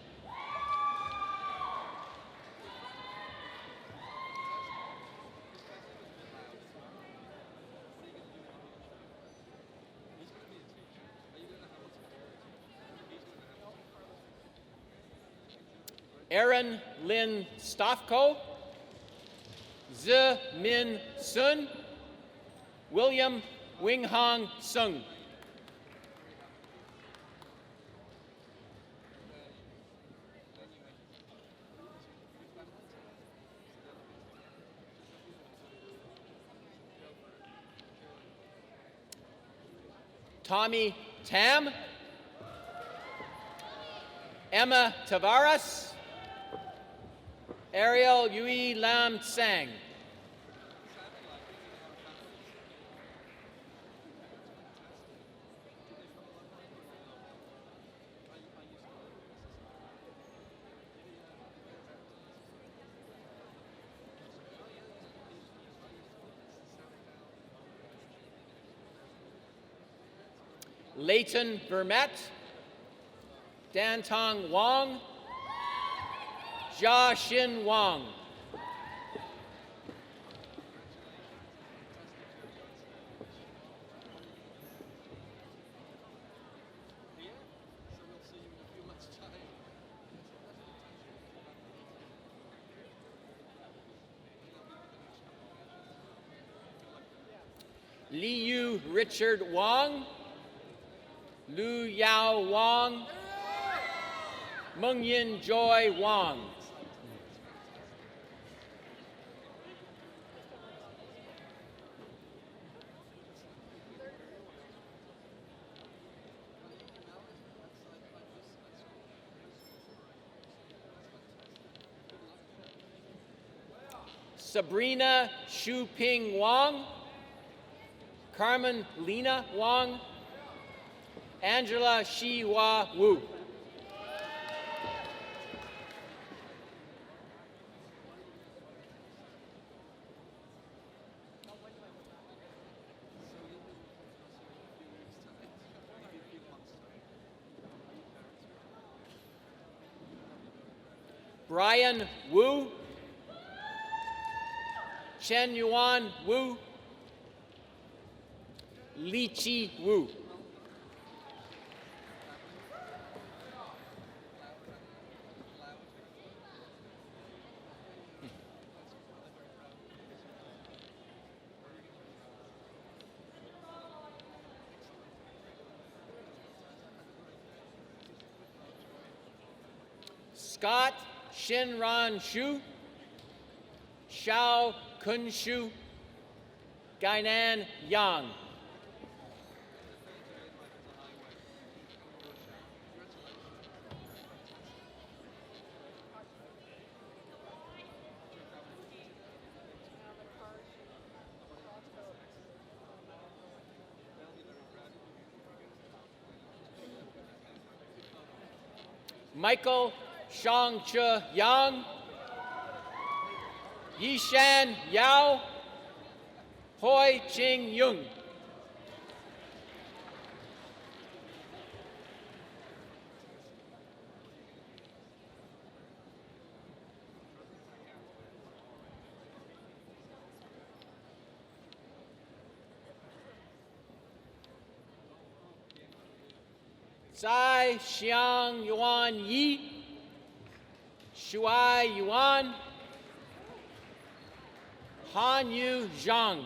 Aaron Lin Stofko, Zi Min Sun, William Winghong Sung. Tommy Tam, Emma Tavares, Ariel Yui Lam Tsang. Leighton Vermette, Dantong Wong, Jia Xin Wang. Liu Richard Wong, Lu Yao Wang, Meng Yin Joy Wang. Sabrina Shu Ping Wang, Carmen Lena Wang, Angela Shi Hua Wu. Brian Wu, Chen Yuan Wu, Li Chi Wu. Scott Shinran Shu, Xiao Kun Shu, Gainan Yang. Michael Shang-Che Yang, Yishan Yao, Hoi Ching Yung. Zai Xiang Yuan Yi, Shuai Yuan, Han Yu Zhang.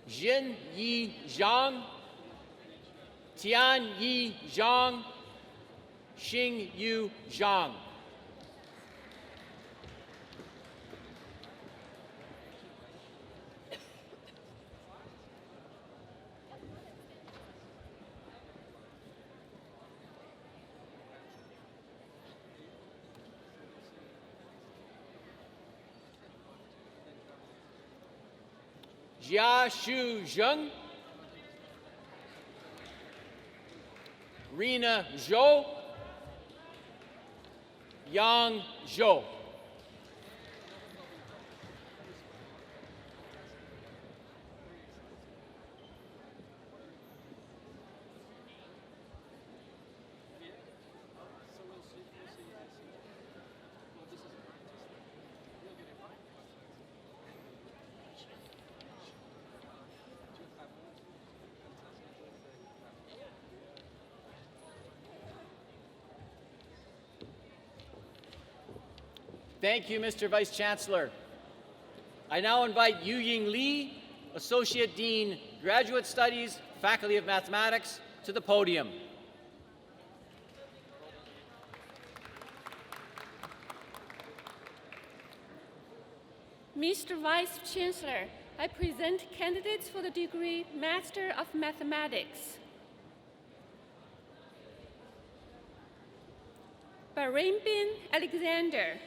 Jin Yi Zhang, Tian Yi Zhang, Xing Yu Zhang. Jia Shu Zheng, Rina Zhou, Yang Zhou. Thank you, Mr. Vice Chancellor. I now invite Yu Ying Lee, Associate Dean, Graduate Studies, Faculty of Mathematics, to the podium. Mr. Vice Chancellor, I present candidates for the degree Master of Mathematics. Barimbin Alexander,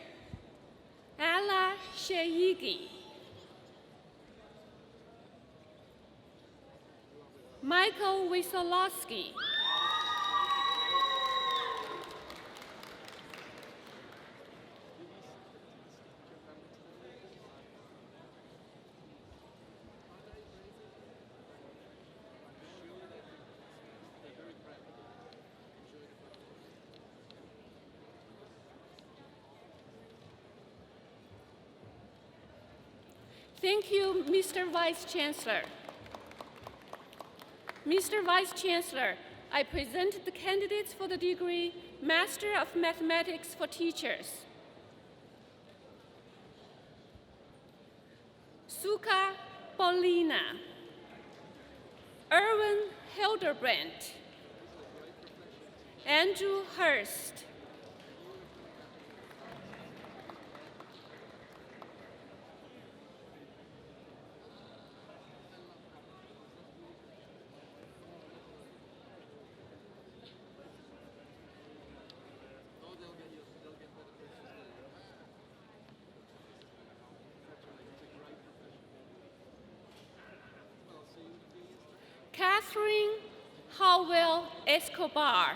Ala Sheyigi, Michael Wisolowski, Thank you, Mr. Vice Chancellor. Mr. Vice Chancellor, I present the candidates for the degree Master of Mathematics for Teachers. Suka Paulina, Erwin Hildebrand, Andrew Hurst, Catherine Howell Escobar,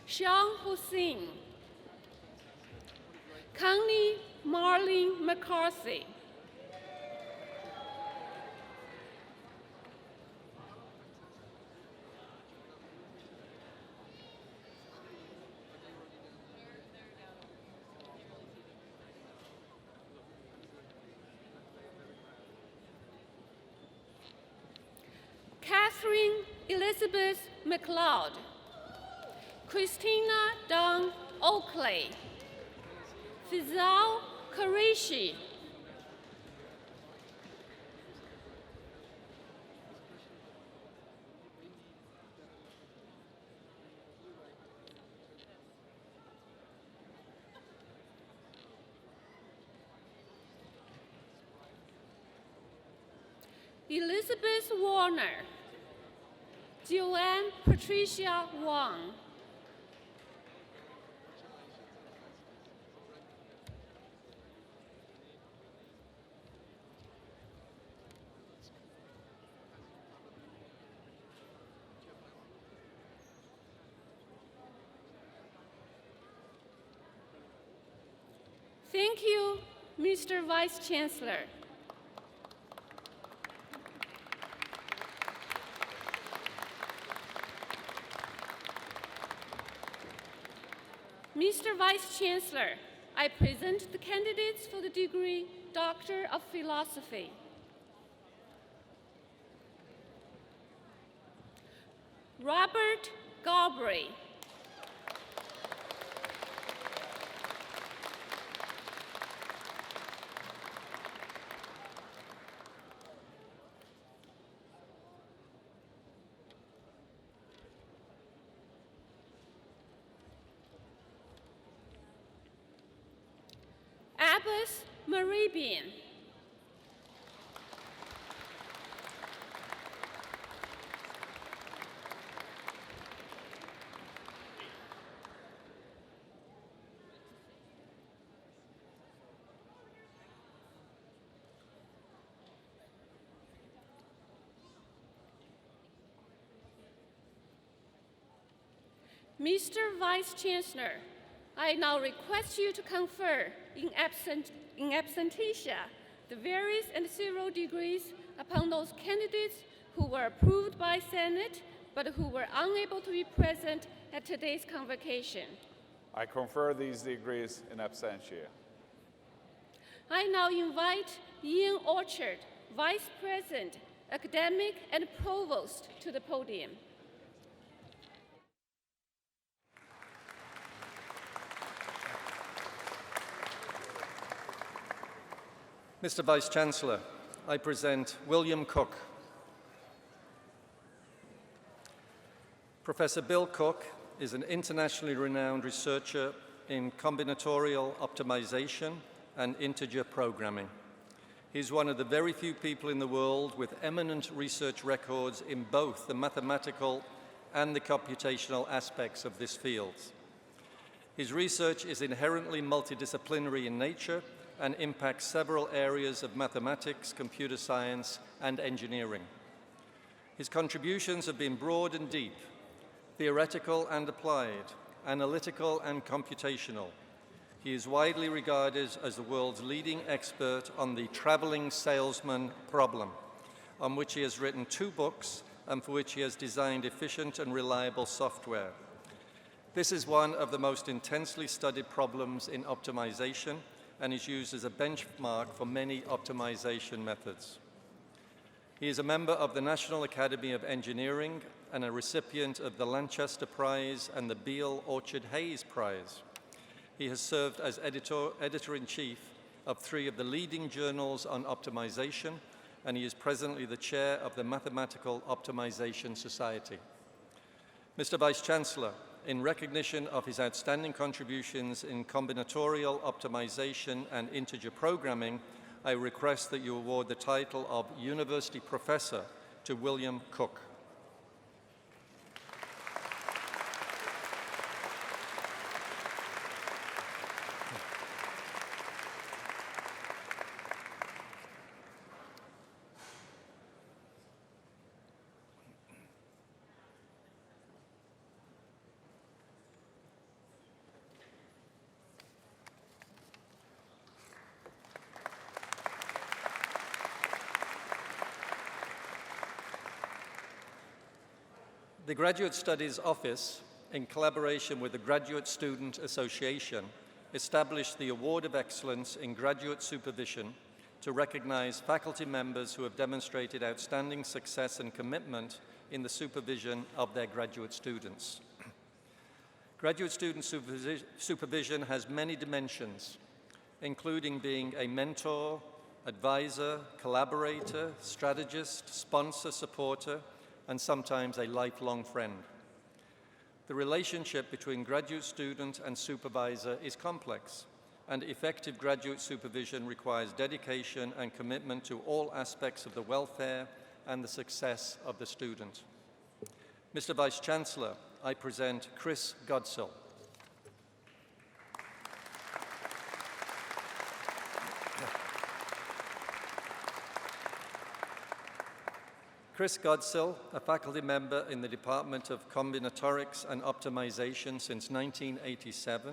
Sean Hussein, Connie Marlene McCarthy, Catherine Elizabeth McLeod, Christina Dawn Oakley, Fizal Qureshi, Elizabeth Warner, Joanne Patricia Wang, Thank you, Mr. Vice Chancellor. Mr. Vice Chancellor, I present the candidates for the degree Doctor of Philosophy. Robert Galbraith, Abbas Marabian, Mr. Vice Chancellor, I now request you to confer in absentia the various and several degrees upon those candidates who were approved by Senate but who were unable to be present at today's convocation. I confer these degrees in absentia. I now invite Ian Orchard, Vice President, Academic and Provost, to the podium. Mr. Vice-Chancellor, I present William Cook. Professor Bill Cook is an internationally renowned researcher in combinatorial optimization and integer programming. He's one of the very few people in the world with eminent research records in both the mathematical and the computational aspects of this field. His research is inherently multidisciplinary in nature and impacts several areas of mathematics, computer science, and engineering. His contributions have been broad and deep, theoretical and applied, analytical and computational. He is widely regarded as the world's leading expert on the traveling salesman problem, on which he has written 2 books and for which he has designed efficient and reliable software. This is one of the most intensely studied problems in optimization and is used as a benchmark for many optimization methods. He is a member of the National Academy of Engineering and a recipient of the Lanchester Prize and the Beale Orchard Hayes Prize. He has served as editor-in-chief of 3 of the leading journals on optimization, and he is presently the chair of the Mathematical Optimization Society. Mr. Vice-Chancellor, in recognition of his outstanding contributions in combinatorial optimization and integer programming, I request that you award the title of University Professor to William Cook. The Graduate Studies Office, in collaboration with the Graduate Student Association, established the Award of Excellence in Graduate Supervision to recognize faculty members who have demonstrated outstanding success and commitment in the supervision of their graduate students. Graduate student supervision has many dimensions, including being a mentor, advisor, collaborator, strategist, sponsor, supporter, and sometimes a lifelong friend. The relationship between graduate student and supervisor is complex, and effective graduate supervision requires dedication and commitment to all aspects of the welfare and the success of the student. Mr. Vice-Chancellor, I present Chris Godsill. Chris Godsill, a faculty member in the Department of Combinatorics and Optimization since 1987,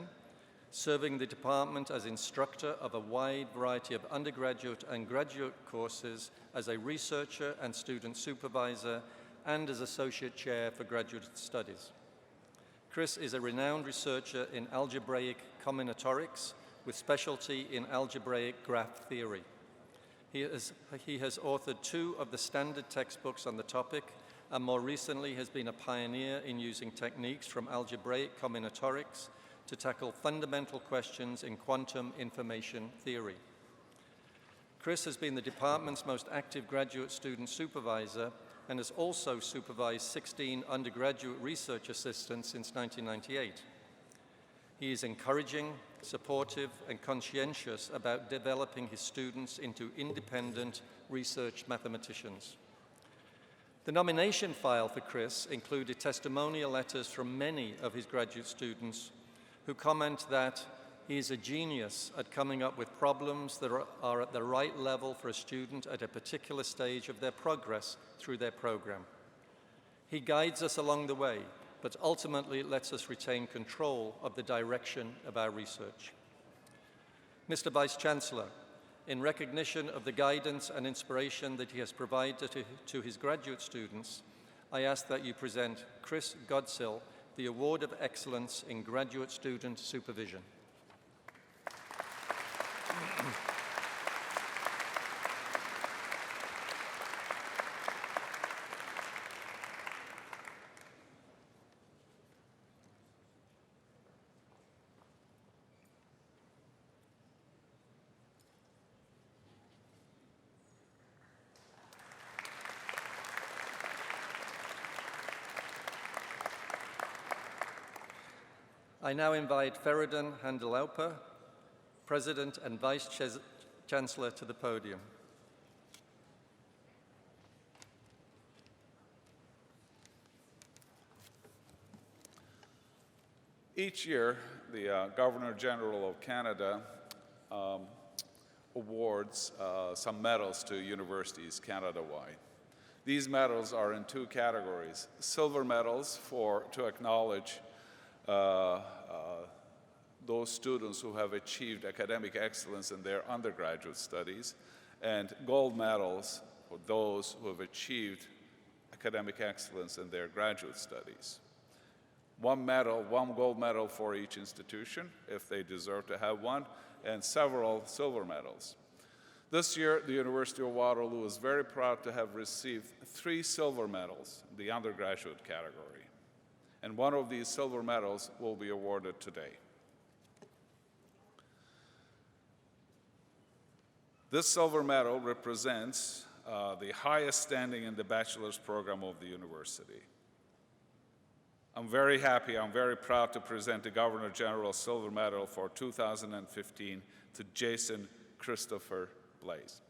serving the department as instructor of a wide variety of undergraduate and graduate courses as a researcher and student supervisor and as associate chair for graduate studies. Chris is a renowned researcher in algebraic combinatorics with specialty in algebraic graph theory. He has authored 2 of the standard textbooks on the topic, and more recently has been a pioneer in using techniques from algebraic combinatorics to tackle fundamental questions in quantum information theory. Chris has been the department's most active graduate student supervisor and has also supervised 16 undergraduate research assistants since 1998. He is encouraging, supportive, and conscientious about developing his students into independent research mathematicians. The nomination file for Chris included testimonial letters from many of his graduate students who comment that he is a genius at coming up with problems that are at the right level for a student at a particular stage of their progress through their program. He guides us along the way, but ultimately lets us retain control of the direction of our research. Mr. Vice-Chancellor, in recognition of the guidance and inspiration that he has provided to his graduate students, I ask that you present Chris Godsill the Award of Excellence in Graduate Student Supervision. I now invite Feridun Handalaupa, President and Vice Chancellor, to the podium. Each year, the Governor-General of Canada awards some medals to universities Canada-wide. These medals are in two categories: silver medals to acknowledge those students who have achieved academic excellence in their undergraduate studies, and gold medals for those who have achieved academic excellence in their graduate studies. One gold medal for each institution, if they deserve to have one, and several silver medals. This year, the University of Waterloo is very proud to have received 3 silver medals in the undergraduate category. And one of these silver medals will be awarded today. This silver medal represents the highest standing in the bachelor's program of the university. I'm very happy, I'm very proud to present the Governor General's Silver Medal for 2015 to Jason Christopher Blaze.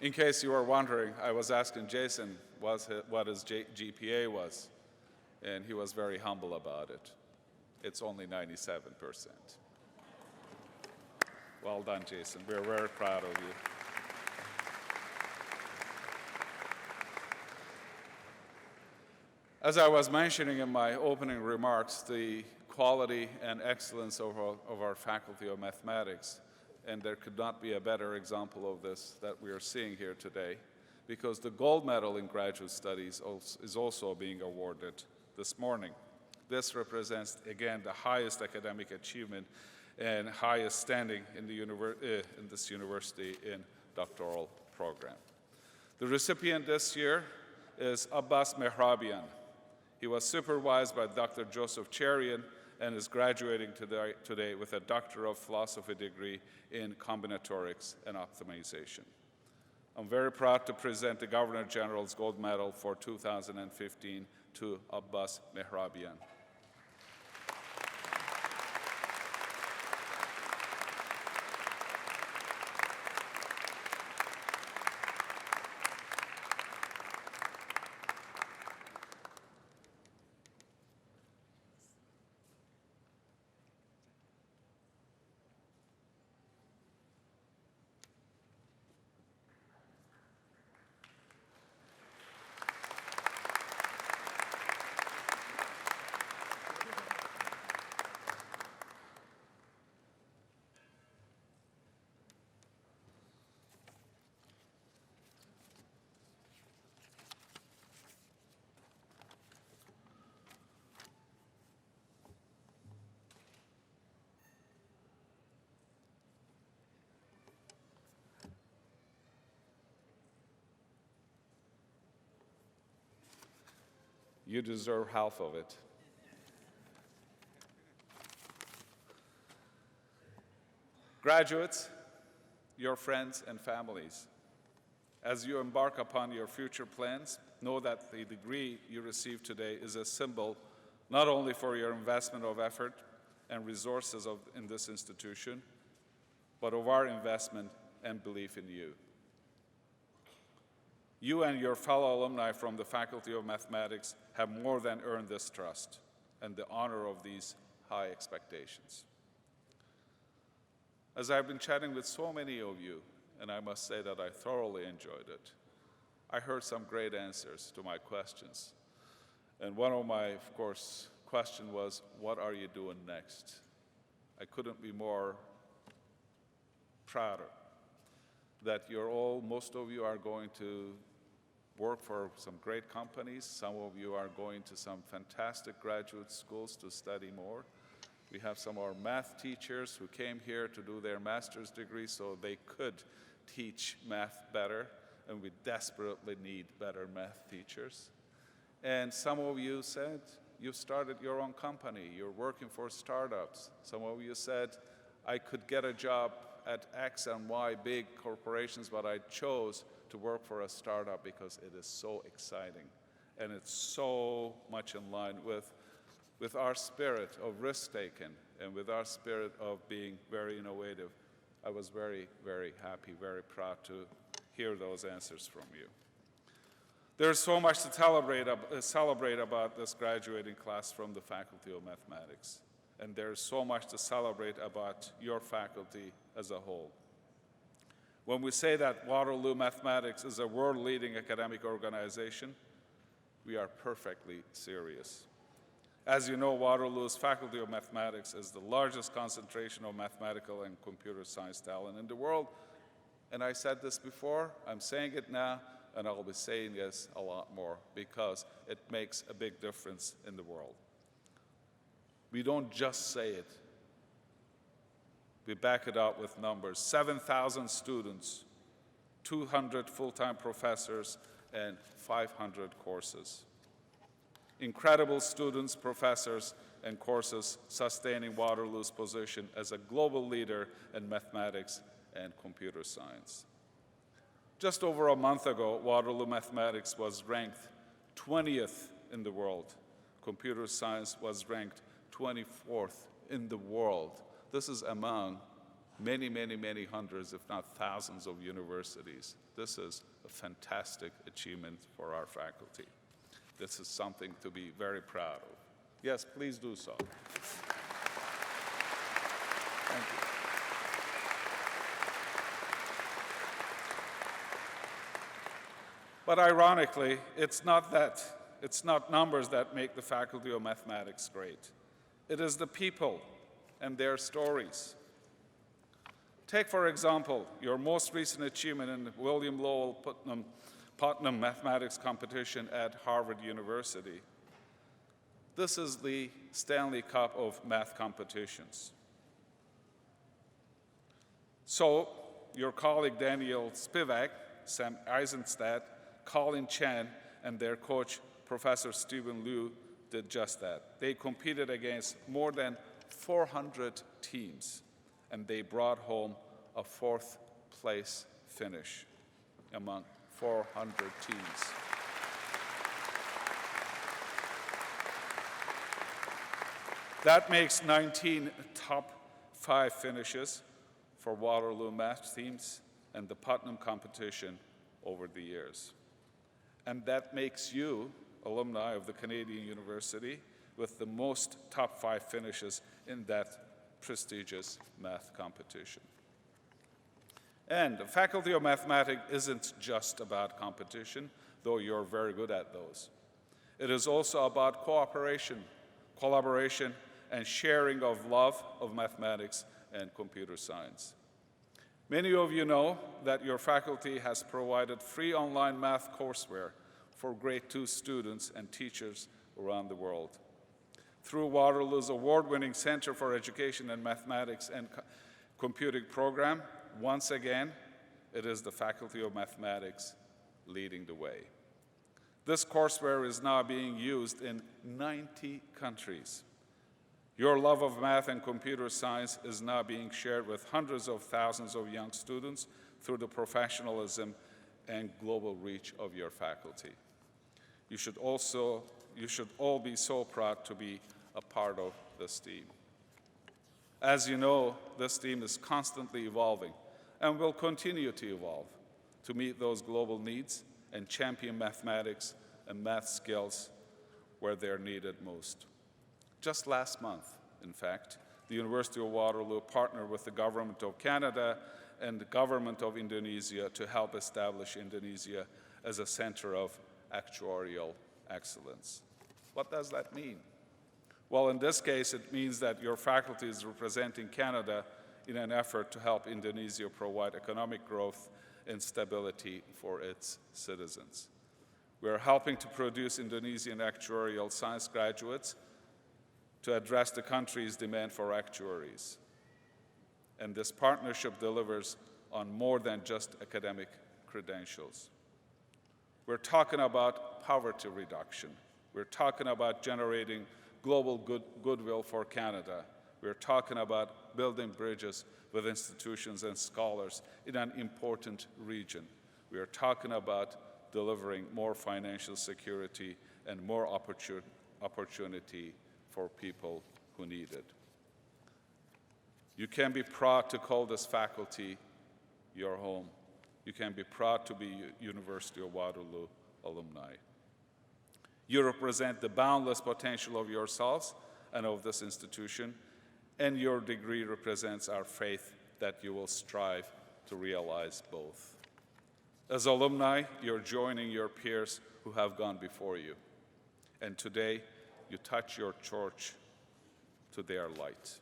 In case you were wondering, I was asking Jason what his GPA was, and he was very humble about it. It's only 97%. Well done, Jason. We're very proud of you. As I was mentioning in my opening remarks, the quality and excellence of our Faculty of Mathematics, and there could not be a better example of this that we are seeing here today, because the gold medal in graduate studies is also being awarded this morning. This represents, again, the highest academic achievement and highest standing in this university in doctoral program. The recipient this year is Abbas Mehrabian. He was supervised by Dr. Joseph Cherian and is graduating today with a Doctor of Philosophy degree in combinatorics and optimization. I'm very proud to present the Governor General's Gold Medal for 2015 to Abbas Mehrabian. You deserve half of it. Graduates, your friends and families, as you embark upon your future plans, know that the degree you receive today is a symbol not only for your investment of effort and resources in this institution, but of our investment and belief in you. You and your fellow alumni from the Faculty of Mathematics have more than earned this trust and the honor of these high expectations. As I've been chatting with so many of you, and I must say that I thoroughly enjoyed it, I heard some great answers to my questions. And one of my, of course, question was, what are you doing next? I couldn't be more prouder that most of you are going to work for some great companies. Some of you are going to some fantastic graduate schools to study more. We have some of our math teachers who came here to do their master's degree so they could teach math better, and we desperately need better math teachers. And some of you said you started your own company, you're working for startups. Some of you said, I could get a job at X and Y big corporations, but I chose to work for a startup because it is so exciting. And it's so much in line with our spirit of risk-taking and with our spirit of being very innovative. I was very, very happy, very proud to hear those answers from you. There's so much to celebrate about this graduating class from the Faculty of Mathematics. And there's so much to celebrate about your faculty as a whole. When we say that Waterloo Mathematics is a world-leading academic organization, we are perfectly serious. As you know, Waterloo's Faculty of Mathematics is the largest concentration of mathematical and computer science talent in the world. And I said this before, I'm saying it now, and I'll be saying this a lot more because it makes a big difference in the world. We don't just say it. We back it up with numbers. 7,000 students, 200 full-time professors, and 500 courses. Incredible students, professors, and courses sustaining Waterloo's position as a global leader in mathematics and computer science. Just over a month ago, Waterloo Mathematics was ranked 20th in the world. Computer science was ranked 24th in the world. This is among many, many, many hundreds, if not thousands of universities. This is a fantastic achievement for our faculty. This is something to be very proud of. Yes, please do so. Thank you. But ironically, it's not numbers that make the Faculty of Mathematics great. It is the people and their stories. Take, for example, your most recent achievement in the William Lowell Putnam Mathematics Competition at Harvard University. This is the Stanley Cup of math competitions. So, your colleague Daniel Spivak, Sam Eisenstadt, Colin Chan, and their coach, Professor Stephen Liu, did just that. They competed against more than 400 teams, and they brought home a 4th place finish among 400 teams. That makes 19 top 5 finishes for Waterloo math teams and the Putnam competition over the years. And that makes you, alumni of the Canadian University, with the most top 5 finishes in that prestigious math competition. And the Faculty of Mathematics isn't just about competition, though you're very good at those. It is also about cooperation, collaboration, and sharing of love of mathematics and computer science. Many of you know that your faculty has provided free online math courseware for grade 2 students and teachers around the world. Through Waterloo's award-winning Center for Education in Mathematics and Computing program, once again, it is the Faculty of Mathematics leading the way. This courseware is now being used in 90 countries. Your love of math and computer science is now being shared with hundreds of thousands of young students through the professionalism and global reach of your faculty. You should all be so proud to be a part of this team. As you know, this team is constantly evolving and will continue to evolve to meet those global needs and champion mathematics and math skills where they're needed most. Just last month, in fact, the University of Waterloo partnered with the Government of Canada and the Government of Indonesia to help establish Indonesia as a center of actuarial excellence. What does that mean? Well, in this case, it means that your faculty is representing Canada in an effort to help Indonesia provide economic growth and stability for its citizens. We are helping to produce Indonesian actuarial science graduates to address the country's demand for actuaries. And this partnership delivers on more than just academic credentials. We're talking about poverty reduction. We're talking about generating global goodwill for Canada. We're talking about building bridges with institutions and scholars in an important region. We are talking about delivering more financial security and more opportunity for people who need it. You can be proud to call this faculty your home. You can be proud to be University of Waterloo alumni. You represent the boundless potential of yourselves and of this institution, and your degree represents our faith that you will strive to realize both. As alumni, you're joining your peers who have gone before you, and today you touch your torch to their light.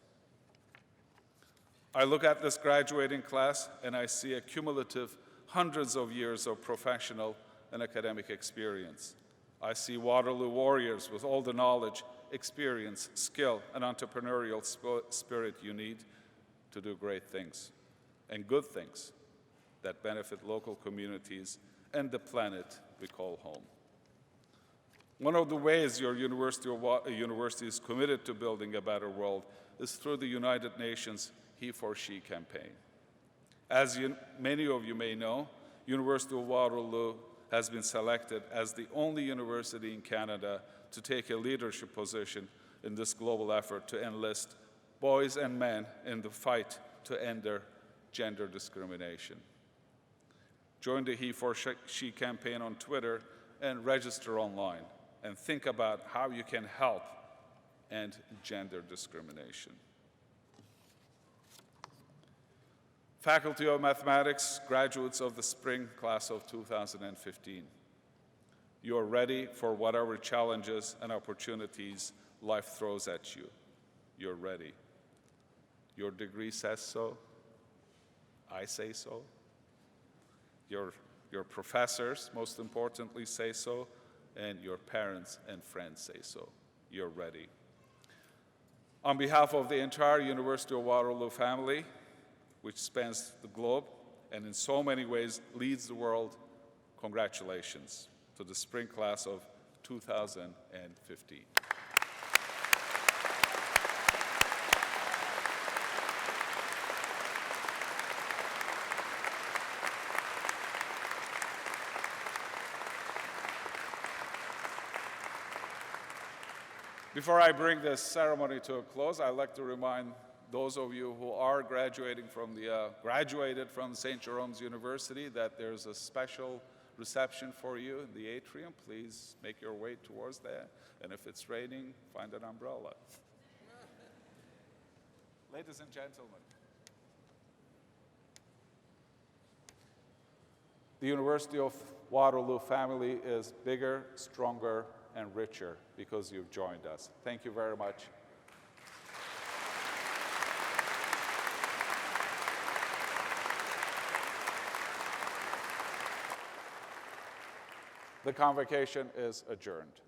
I look at this graduating class and I see a cumulative hundreds of years of professional and academic experience. I see Waterloo warriors with all the knowledge, experience, skill, and entrepreneurial spirit you need to do great things and good things that benefit local communities and the planet we call home. One of the ways your university is committed to building a better world is through the United Nations He for She campaign. As many of you may know, University of Waterloo has been selected as the only university in Canada to take a leadership position in this global effort to enlist boys and men in the fight to end their gender discrimination. Join the He for She campaign on Twitter and register online, and think about how you can help end gender discrimination. Faculty of Mathematics, graduates of the spring class of 2015. You are ready for whatever challenges and opportunities life throws at you. You're ready. Your degree says so. I say so. Your professors, most importantly, say so, and your parents and friends say so. You're ready. On behalf of the entire University of Waterloo family, which spans the globe and in so many ways leads the world, congratulations to the spring class of 2015. Before I bring this ceremony to a close, I'd like to remind those of you who are graduated from St. Jerome's University that there's a special reception for you in the atrium. Please make your way towards that. And if it's raining, find an umbrella. Ladies and gentlemen, the University of Waterloo family is bigger, stronger, and richer because you've joined us. Thank you very much. The convocation is adjourned.